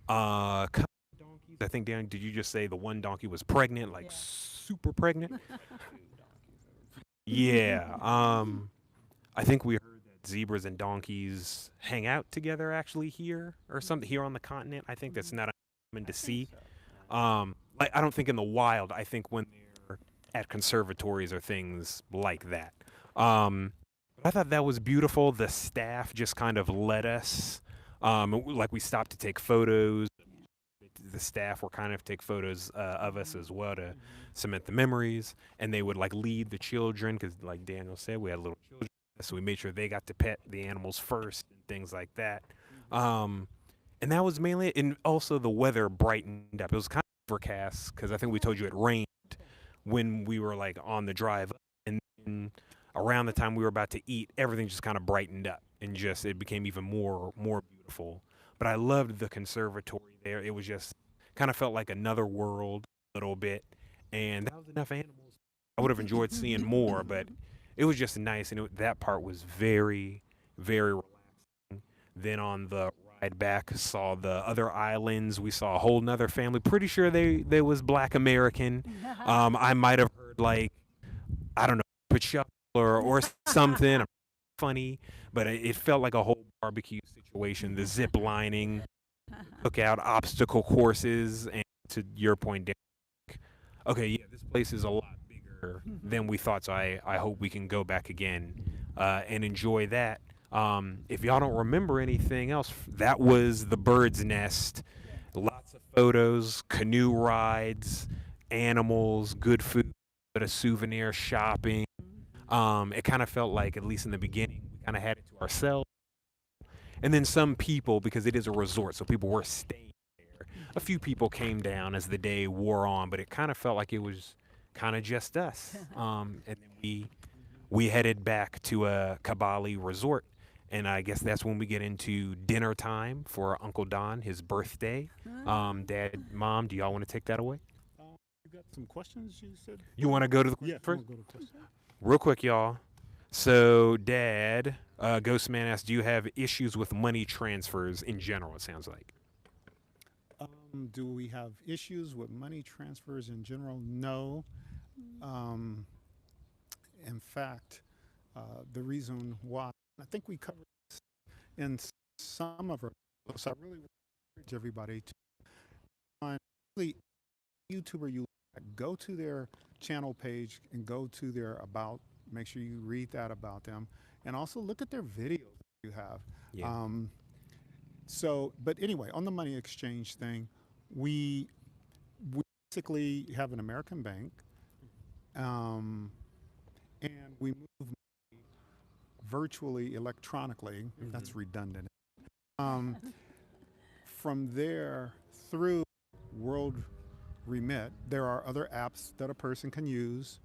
couple of donkeys. I think Dan, did you just say the one donkey was pregnant, like Yeah. super pregnant? Yeah. I think we heard that zebras and donkeys hang out together actually here or something here on the continent. I think that's not uncommon to see. Like I don't think in the wild. I think when they're at conservatories or things like that. I thought that was beautiful. The staff just kind of led us. Like we stopped to take photos. The staff were kind of take photos of us as well to cement the memories, and they would like lead the children because, like Daniel said, we had little children, so we made sure they got to pet the animals first and things like that. And that was mainly it. And also the weather brightened up. It was kind of overcast because I think we told you it rained when we were like on the drive, and then around the time we were about to eat, everything just kind of brightened up and just it became even more beautiful. But I loved the conservatory there. It was just kind of felt like another world a little bit, and that was enough animals. I would have enjoyed seeing more, but it was just nice, and that part was very, very relaxing. Then on the ride back, saw the other islands. We saw a whole nother family. Pretty sure they was Black American. I might have heard like, I don't know, Pachuca or something funny, but it felt like a whole barbecue situation. The zip lining, cookout, obstacle courses, and to your point, Dan, okay, yeah, this place is a lot bigger than we thought. So I hope we can go back again and enjoy that. If y'all don't remember anything else, that was the bird's nest. Lots of photos, canoe rides, animals, good food, but a souvenir shopping. It kind of felt like, at least in the beginning, we kind of had it to ourselves. And then some people, because it is a resort, so people were staying there. A few people came down as the day wore on, but it kind of felt like it was kind of just us. And then we headed back to a Kabali resort. And I guess that's when we get into dinner time for Uncle Don, his birthday. Dad, Mom, do y'all want to take that away? You got some questions you said? You want to go to the Yeah, first? go to questions. Real quick, y'all. So, Dad, Ghostman asked, do you have issues with money transfers in general, it sounds like? Do we have issues with money transfers in general? No. In fact, the reason why, I think we covered this in some of our videos. I really encourage everybody to find really YouTuber you like, go to their channel page and go to their about. Make sure you read that about them, and also look at their videos that you have. Yeah. So, but anyway, on the money exchange thing, we basically have an American bank, and we move money virtually electronically. That's redundant. From there through World Remit, there are other apps that a person can use,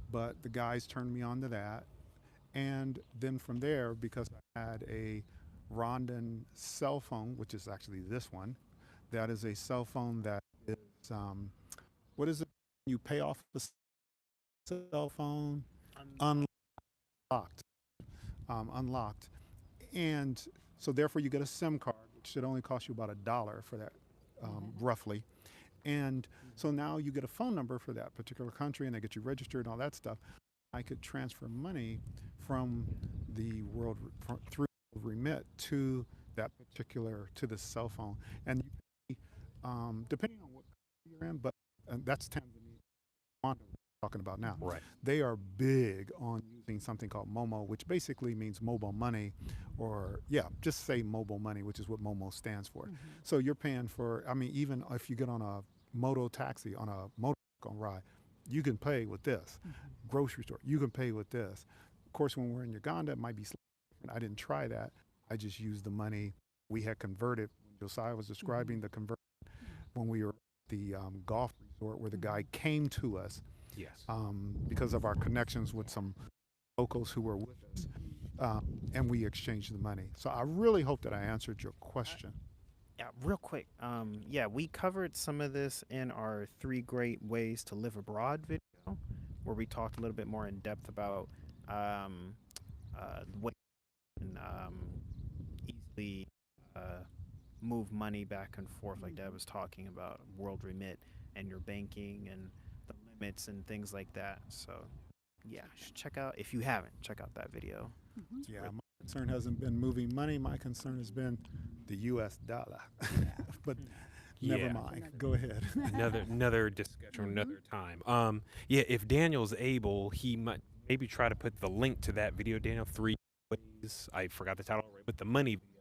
but the guys turned me on to that. And then from there, because I had a Rwandan cell phone, which is actually this one, that is a cell phone that is, what is it? You pay off a cell phone? Unlocked. Unlocked. And so therefore you get a SIM card, which should only cost you about $1 for that, roughly. And so now you get a phone number for that particular country, and they get you registered and all that stuff. I could transfer money from the through Remit to that particular, to the cell phone. And depending on what country you're in, but that's Tanzania, Rwanda we're talking about now. Right. They are big on using something called Momo, which basically means mobile money, or just say mobile money, which is what Momo stands for. So you're paying for, I mean, even if you get on a moto taxi, on a motorcycle ride, you can pay with this. Grocery store, you can pay with this. Of course, when we're in Uganda, it might be slightly different. I didn't try that. I just used the money we had converted. Josiah was describing the conversion when we were at the golf resort, where the guy came to us. Yes. Because of our connections with some locals who were with us, and we exchanged the money. So I really hope that I answered your question. Yeah, real quick. We covered some of this in our 3 Great Ways to Live Abroad video, where we talked a little bit more in depth about the way you can easily move money back and forth, like Dad was talking about, World Remit and your banking and the limits and things like that. So, yeah, you should check out, if you haven't, check out that video. Yeah, my concern hasn't been moving money. My concern has been the U.S. dollar. But never mind. Go ahead. Another discussion, another time. If Daniel's able, he might maybe try to put the link to that video, Daniel, 3 ways. I forgot the title already, but the money video.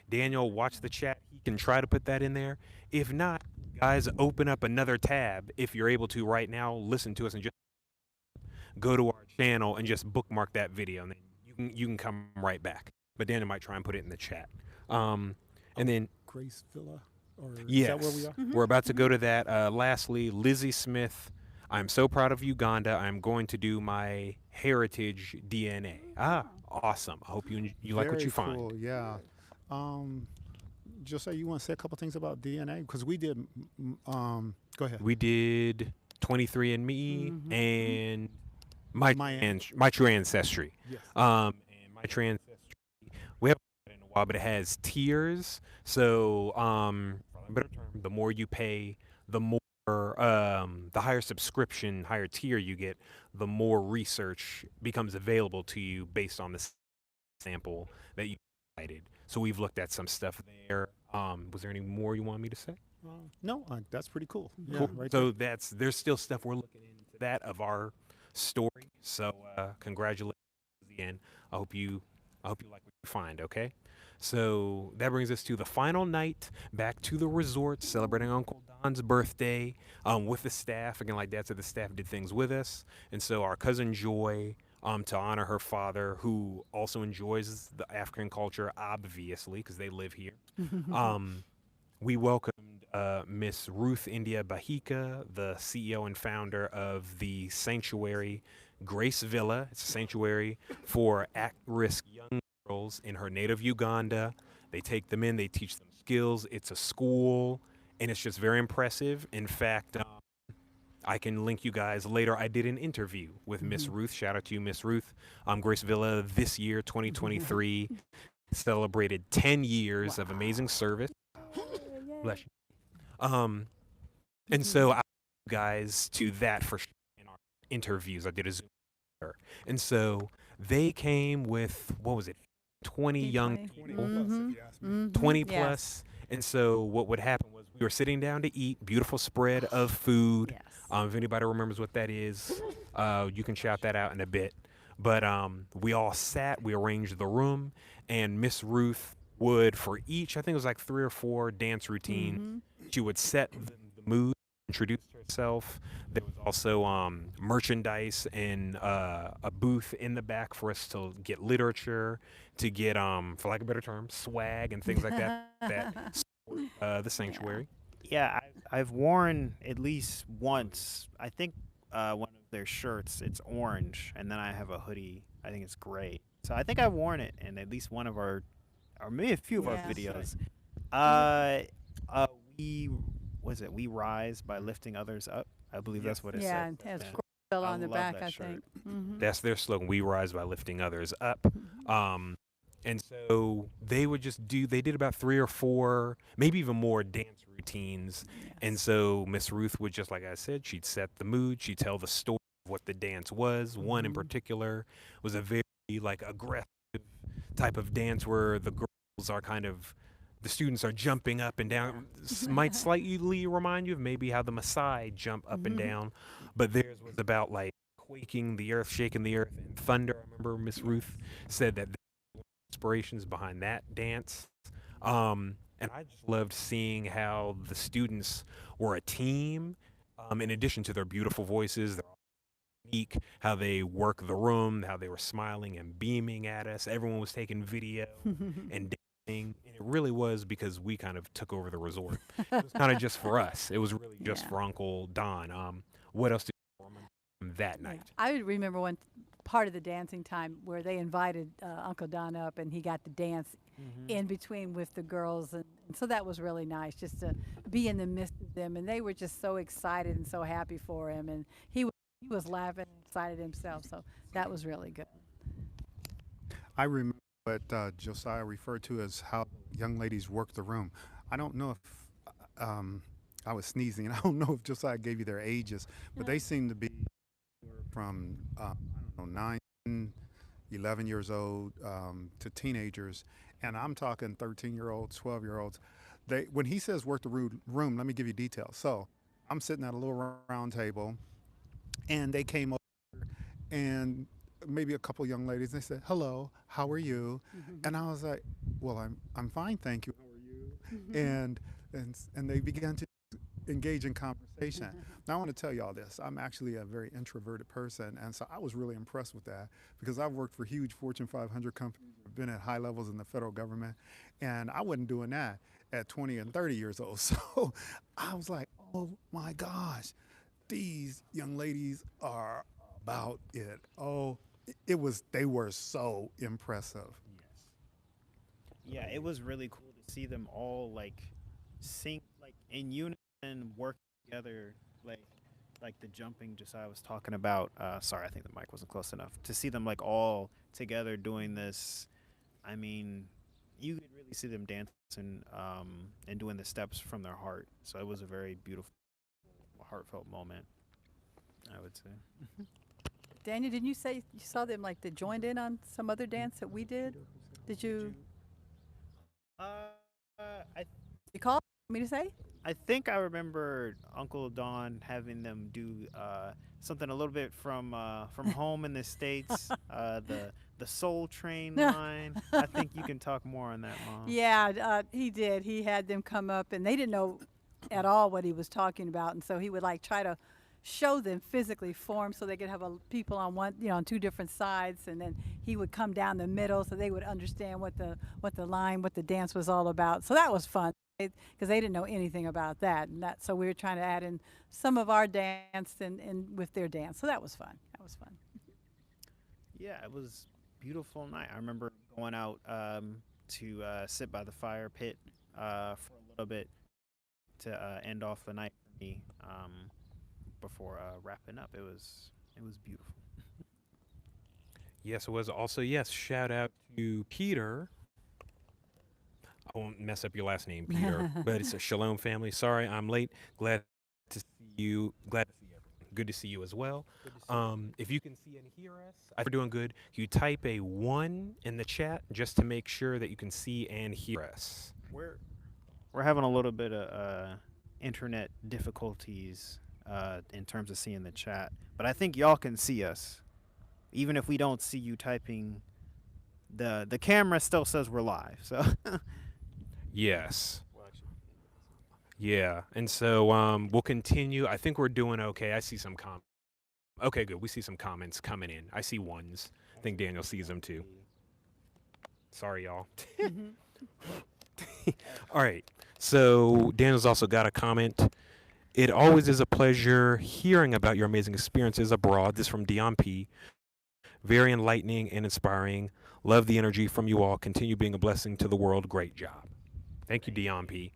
Daniel, watch the chat. He can try to put that in there. If not, guys, open up another tab if you're able to right now. Listen to us and just go to our channel and just bookmark that video, and then you can come right back. But Daniel might try and put it in the chat. And then Grace Villa, or yes, is that where we are? we're about to go to that. Lastly, Lizzie Smith. I'm so proud of Uganda. I'm going to do my heritage DNA. Awesome. I hope you like what Very you find. cool, yeah. Josiah, you want to say a couple things about DNA? Because we did, go ahead. We did 23andMe and my My true ancestry. Yes. And my true ancestry. We haven't done that in a while, but it has tiers. So, for lack of a better term, the more you pay, the more, the higher subscription, higher tier you get, the more research becomes available to you based on the sample that you provided. So we've looked at some stuff there. Was there any more you want me to say? No, that's pretty cool. Yeah, Cool. right there. So there's still stuff we're looking into that of our story. So congratulations again. I hope you like what you find. Okay. So that brings us to the final night back to the resort, celebrating Uncle Don's birthday with the staff. Again, like Dad said, the staff did things with us, and so our cousin Joy. To honor her father, who also enjoys the African culture, obviously, because they live here. Um, we welcomed Miss Ruth India Bahika, the CEO and founder of the sanctuary Grace Villa. It's a sanctuary for at-risk young girls in her native Uganda. They take them in, they teach them skills. It's a school, and it's just very impressive. In fact, I can link you guys later. I did an interview with Miss Ruth. Shout out to you, Miss Ruth. Grace Villa this year, 2023, celebrated 10 years of amazing service. Bless you. Um, and so I you guys to that for sure in our interviews. I did a Zoom with her. And so they came with what was it? 20 young 20. people, 20 plus, if you ask me. 20 Yes. plus. And so what would happen was we were sitting down to eat, beautiful spread of food. Yes. If anybody remembers what that is, you can shout that out in a bit. But we all sat, we arranged the room, and Miss Ruth would, for each, I think it was like 3 or 4 dance routines, she would set the mood, introduce herself. There was also merchandise and a booth in the back for us to get literature, to get, for lack of a better term, swag and things like that, that support the sanctuary. Yeah, I've worn at least once. I think one of their shirts. It's orange, and then I have a hoodie. I think it's gray. So I think I've worn it in at least one of our, or maybe a few of our Yeah. videos. Uh, we was it? We rise by lifting others up. I believe that's what it Yeah, said. it has Yeah. Squirrel I on the love back, that I shirt. think. Mm-hmm. That's their slogan. We rise by lifting others up. And so they would just they did about 3 or 4, maybe even more dance routines. And so Miss Ruth would, just like I said, she'd set the mood. She'd tell the story of what the dance was. One in particular was a very like aggressive type of dance where the girls are kind of, the students are jumping up and down. Might slightly remind you of maybe how the Maasai jump up and down, but theirs was about like quaking the earth, shaking the earth, and thunder. I remember Miss Ruth said that inspirations behind that dance. And I just loved seeing how the students were a team. In addition to their beautiful voices, their unique, how they work the room, how they were smiling and beaming at us. Everyone was taking video and dancing. And it really was because we kind of took over the resort. It was kind of just for us. It was really just Yeah. for Uncle Don. What else did you remember from that Yeah. night? I would remember one part of the dancing time where they invited Uncle Don up and he got to dance in between with the girls. And so that was really nice just to be in the midst of them. And they were just so excited and so happy for him. And he was laughing and excited himself. So that was really good. I remember what Josiah referred to as how young ladies work the room. I don't know if I was sneezing, and I don't know if Josiah gave you their ages, but they seem to be from I don't know 9, 11 years old to teenagers, and I'm talking 13-year-olds, 12-year-olds. They when he says work the room, let me give you details. So I'm sitting at a little round table, and they came over and maybe a couple young ladies. And they said, "Hello, how are you?" And I was like, "Well, I'm fine, thank you. How are you?" And they began to engage in conversation. Now I want to tell you all this. I'm actually a very introverted person, and so I was really impressed with that because I've worked for huge Fortune 500 companies, I've been at high levels in the federal government, and I wasn't doing that at 20 and 30 years old. So I was like, "Oh my gosh, these young ladies are about it." Oh, they were so impressive. Yeah, it was really cool to see them all like sing like in unison, work together, like the jumping Josiah was talking about. Sorry, I think the mic wasn't close enough. To see them like all together doing this, I mean, you could really see them dancing and doing the steps from their heart. So it was a very beautiful, heartfelt moment, I would say. Daniel, didn't you say you saw them like they joined in on some other dance that we did? Did you I recall me to say? I think I remember Uncle Don having them do something a little bit from home in the states. The Soul Train line. I think you can talk more on that, Mom. Yeah, he did. He had them come up, and they didn't know at all what he was talking about, and so he would like try to show them physically form so they could have people on one, on two different sides, and then he would come down the middle so they would understand what the dance was all about. So that was fun because they didn't know anything about that, and that so we were trying to add in some of our dance and with their dance. So that was fun. That was fun. Yeah, it was beautiful night. I remember going out to sit by the fire pit for a little bit to end off the night for me before wrapping up. It was beautiful. Yes, it was also, yes, shout out to Peter. I won't mess up your last name, Peter, but it's a Shalom family. Sorry, I'm late. Glad to see you. Glad to see everyone. Good to see you as well. If you can see and hear us, I think we're doing good. You type a 1 in the chat just to make sure that you can see and hear us. We're having a little bit of internet difficulties in terms of seeing the chat, but I think y'all can see us, even if we don't see you typing. The camera still says we're live, so. Yes. Yeah, and so we'll continue. I think we're doing okay. I see some Okay, good. We see some comments coming in. I see ones. I think Daniel sees them too. Sorry, y'all. All right. So Daniel's also got a comment. It always is a pleasure hearing about your amazing experiences abroad. This from Dion P. Very enlightening and inspiring. Love the energy from you all. Continue being a blessing to the world. Great job. Thank you, Dion P.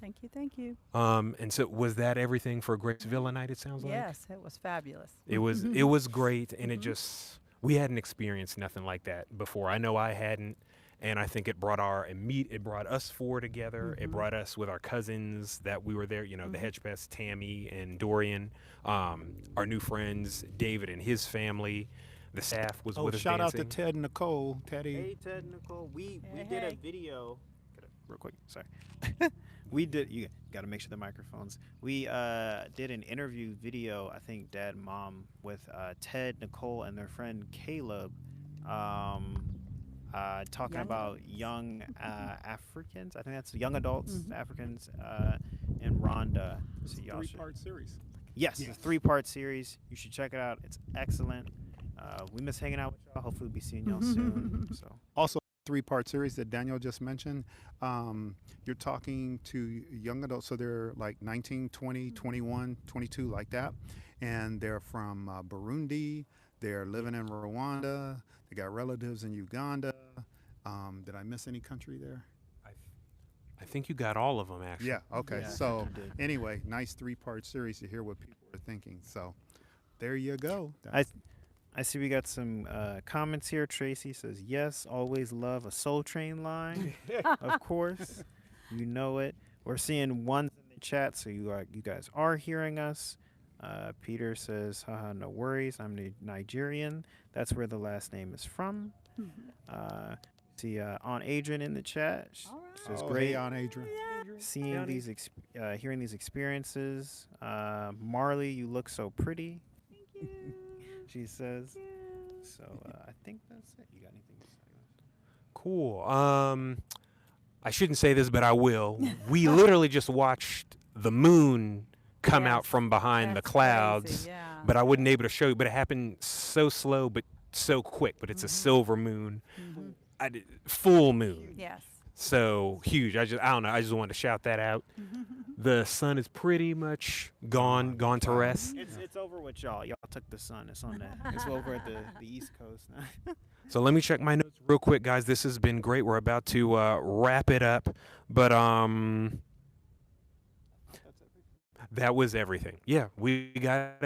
Thank you. And so was that everything for Grace Villa night, it sounds like? Yes, it was fabulous. It was great, and it just, we hadn't experienced nothing like that before. I know I hadn't, and I think it brought it brought us four together. It brought us with our cousins that we were there, the Hedgepest, Tammy and Dorian, our new friends, David and his family. The staff was with us shout dancing. out to Ted and Nicole. Teddy. Hey, Ted and Nicole. We Hey, did a hey. video. Real quick, sorry. You got to make sure the microphones. We did an interview video, I think Dad and Mom, with Ted, Nicole, and their friend Caleb, talking Young about young Africans. I think that's young adults, Africans in Rwanda. So y'all should. Three-part series. Yes, it's a 3-part series. You should check it out. It's excellent. We miss hanging out with y'all. Hopefully we'll be seeing y'all soon. So Also, 3-part series that Daniel just mentioned. You're talking to young adults, so they're like 19, 20, 21, 22, like that. And they're from Burundi. They're living in Rwanda. They got relatives in Uganda. Did I miss any country there? I think you got all of them, actually. Yeah, okay. Yeah, I So think you did. anyway, nice 3-part series to hear what people are thinking. So there you go. I see we got some comments here. Tracy says, yes, always love a Soul Train line. Of course. You know it. We're seeing ones in the chat, so you guys are hearing us. Peter says, haha, no worries. I'm Nigerian. That's where the last name is from. See Aunt Adrian in the chat. All right. Says, Oh, great. hey, Aunt Adrian. Seeing these, hearing these experiences. Marley, you look so pretty. Thank you. She says. So I think that's it. You got anything to say? Cool. I shouldn't say this, but I will. We literally just watched the moon come out Yes, from behind the that's clouds, crazy, yeah. but I wasn't able to show you. But it happened so slow, but so quick. But it's a silver moon, full moon. Yes. So huge. I don't know. I just wanted to shout that out. The sun is pretty much gone to rest. It's over with y'all. Y'all took the sun. It's on that. It's over at the East Coast now. So let me check my notes real quick, guys. This has been great. We're about to wrap it up, but that was everything. Yeah, we got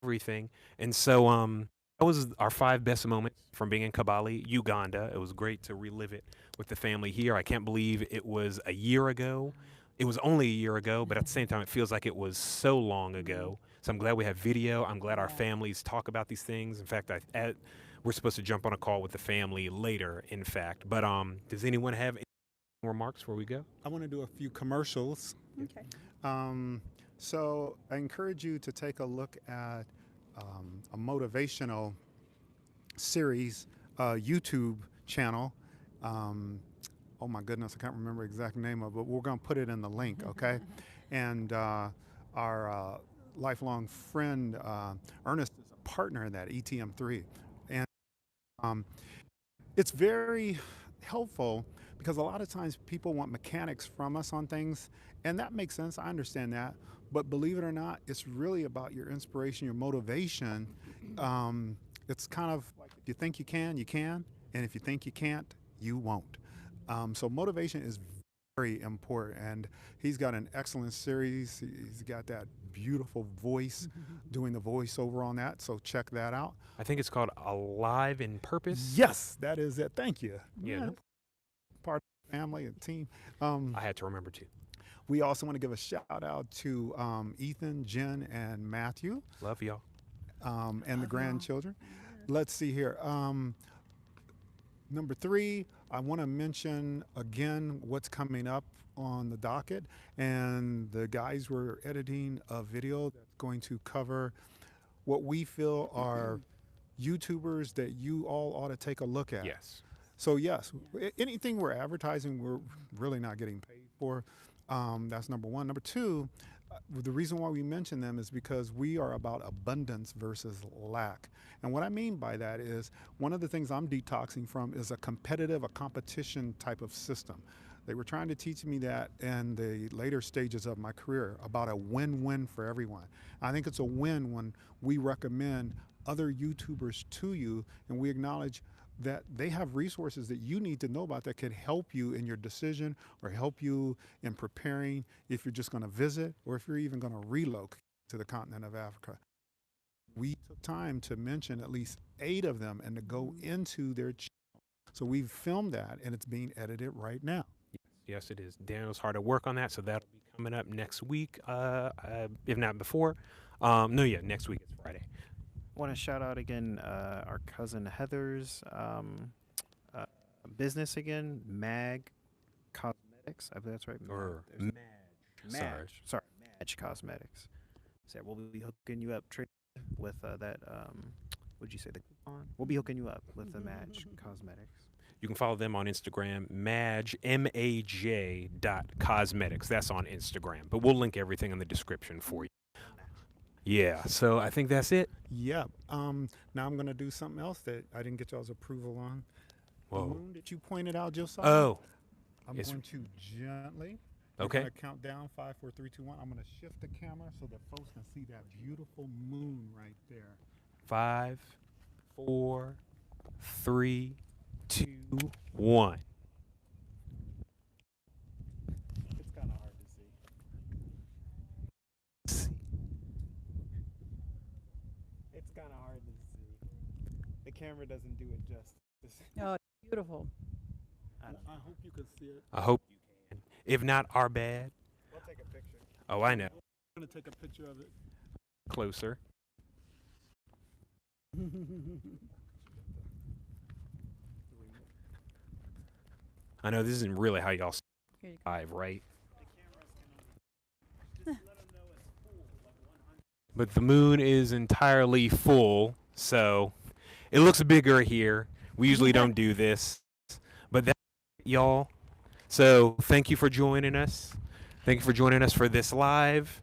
everything. And so that was our 5 best moments from being in Kabali, Uganda. It was great to relive it with the family here. I can't believe it was a year ago. It was only a year ago, but at the same time, it feels like it was so long ago. So I'm glad we have video. I'm glad our Yeah. families talk about these things. In fact, we're supposed to jump on a call with the family later, in fact. But does anyone have any remarks before we go? I want to do a few commercials. Okay. So I encourage you to take a look at a motivational series YouTube channel. Oh my goodness, I can't remember the exact name of it, but we're going to put it in the link, okay? And our lifelong friend Ernest is a partner in that, ETM3. And it's very helpful because a lot of times people want mechanics from us on things, and that makes sense. I understand that. But believe it or not, it's really about your inspiration, your motivation. It's kind of like if you think you can, you can. And if you think you can't, you won't. So motivation is very important. And he's got an excellent series. He's got that beautiful voice doing the voiceover on that. So check that out. I think it's called Alive in Purpose. Yes, that is it. Thank you. Yeah, no, Part of the family and team. I had to remember too. We also want to give a shout out to Ethan, Jen, and Matthew, Love y'all. and the grandchildren. Let's see here. Number 3, I want to mention again what's coming up on the docket. And the guys were editing a video that's going to cover what we feel are YouTubers that you all ought to take a look at. Yes. So yes, anything we're advertising, we're really not getting paid for. That's number 1. Number 2, the reason why we mention them is because we are about abundance versus lack. And what I mean by that is one of the things I'm detoxing from is a competition type of system. They were trying to teach me that in the later stages of my career about a win-win for everyone. I think it's a win when we recommend other YouTubers to you and we acknowledge that they have resources that you need to know about that could help you in your decision or help you in preparing if you're just going to visit or if you're even going to relocate to the continent of Africa. We took time to mention at least 8 of them and to go into their channel. So we've filmed that and it's being edited right now. Yes, it is. Daniel's hard at work on that, so that'll be coming up next week, if not before. Next week it's Friday. Want to shout out again our cousin Heather's business again, Mag Cosmetics. I believe that's right. Or There's Sorry. Madge Cosmetics. So we'll be hooking you up with that. What'd you say the coupon? We'll be hooking you up with the Madge Cosmetics. You can follow them on Instagram, Madge, MAJ.cosmetics. That's on Instagram. But we'll link everything in the description for you. Yeah, so I think that's it. Yeah. Now I'm going to do something else that I didn't get y'all's approval on. The Whoa. moon that you pointed out, Josiah. Oh, I'm it's- going to gently. We're okay. gonna count down 5, 4, 3, 2, 1. I'm gonna shift the camera so that folks can see that beautiful moon right there. 5, 4, 3, 2, 1. It's kind of hard to see. It's kind of hard to see. The camera doesn't do it justice. Oh, it's beautiful. I don't know. I hope you can see it. I hope you can. If not, our bad. We'll take a picture. Oh, I know. I'm gonna take a picture of it. Closer. I know this isn't really how y'all Here you go. live, right? The cameras can only just let them know it's full, like 100. But the moon is entirely full, so it looks bigger here. We usually don't do this, but that's it, y'all. So thank you for joining us. Thank you for joining us for this live.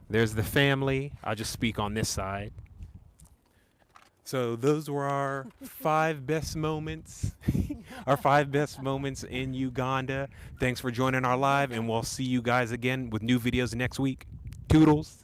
There's the family. I'll just speak on this side. So those were our 5 best moments, our 5 best moments in Uganda. Thanks for joining our live, and we'll see you guys again with new videos next week. Toodles.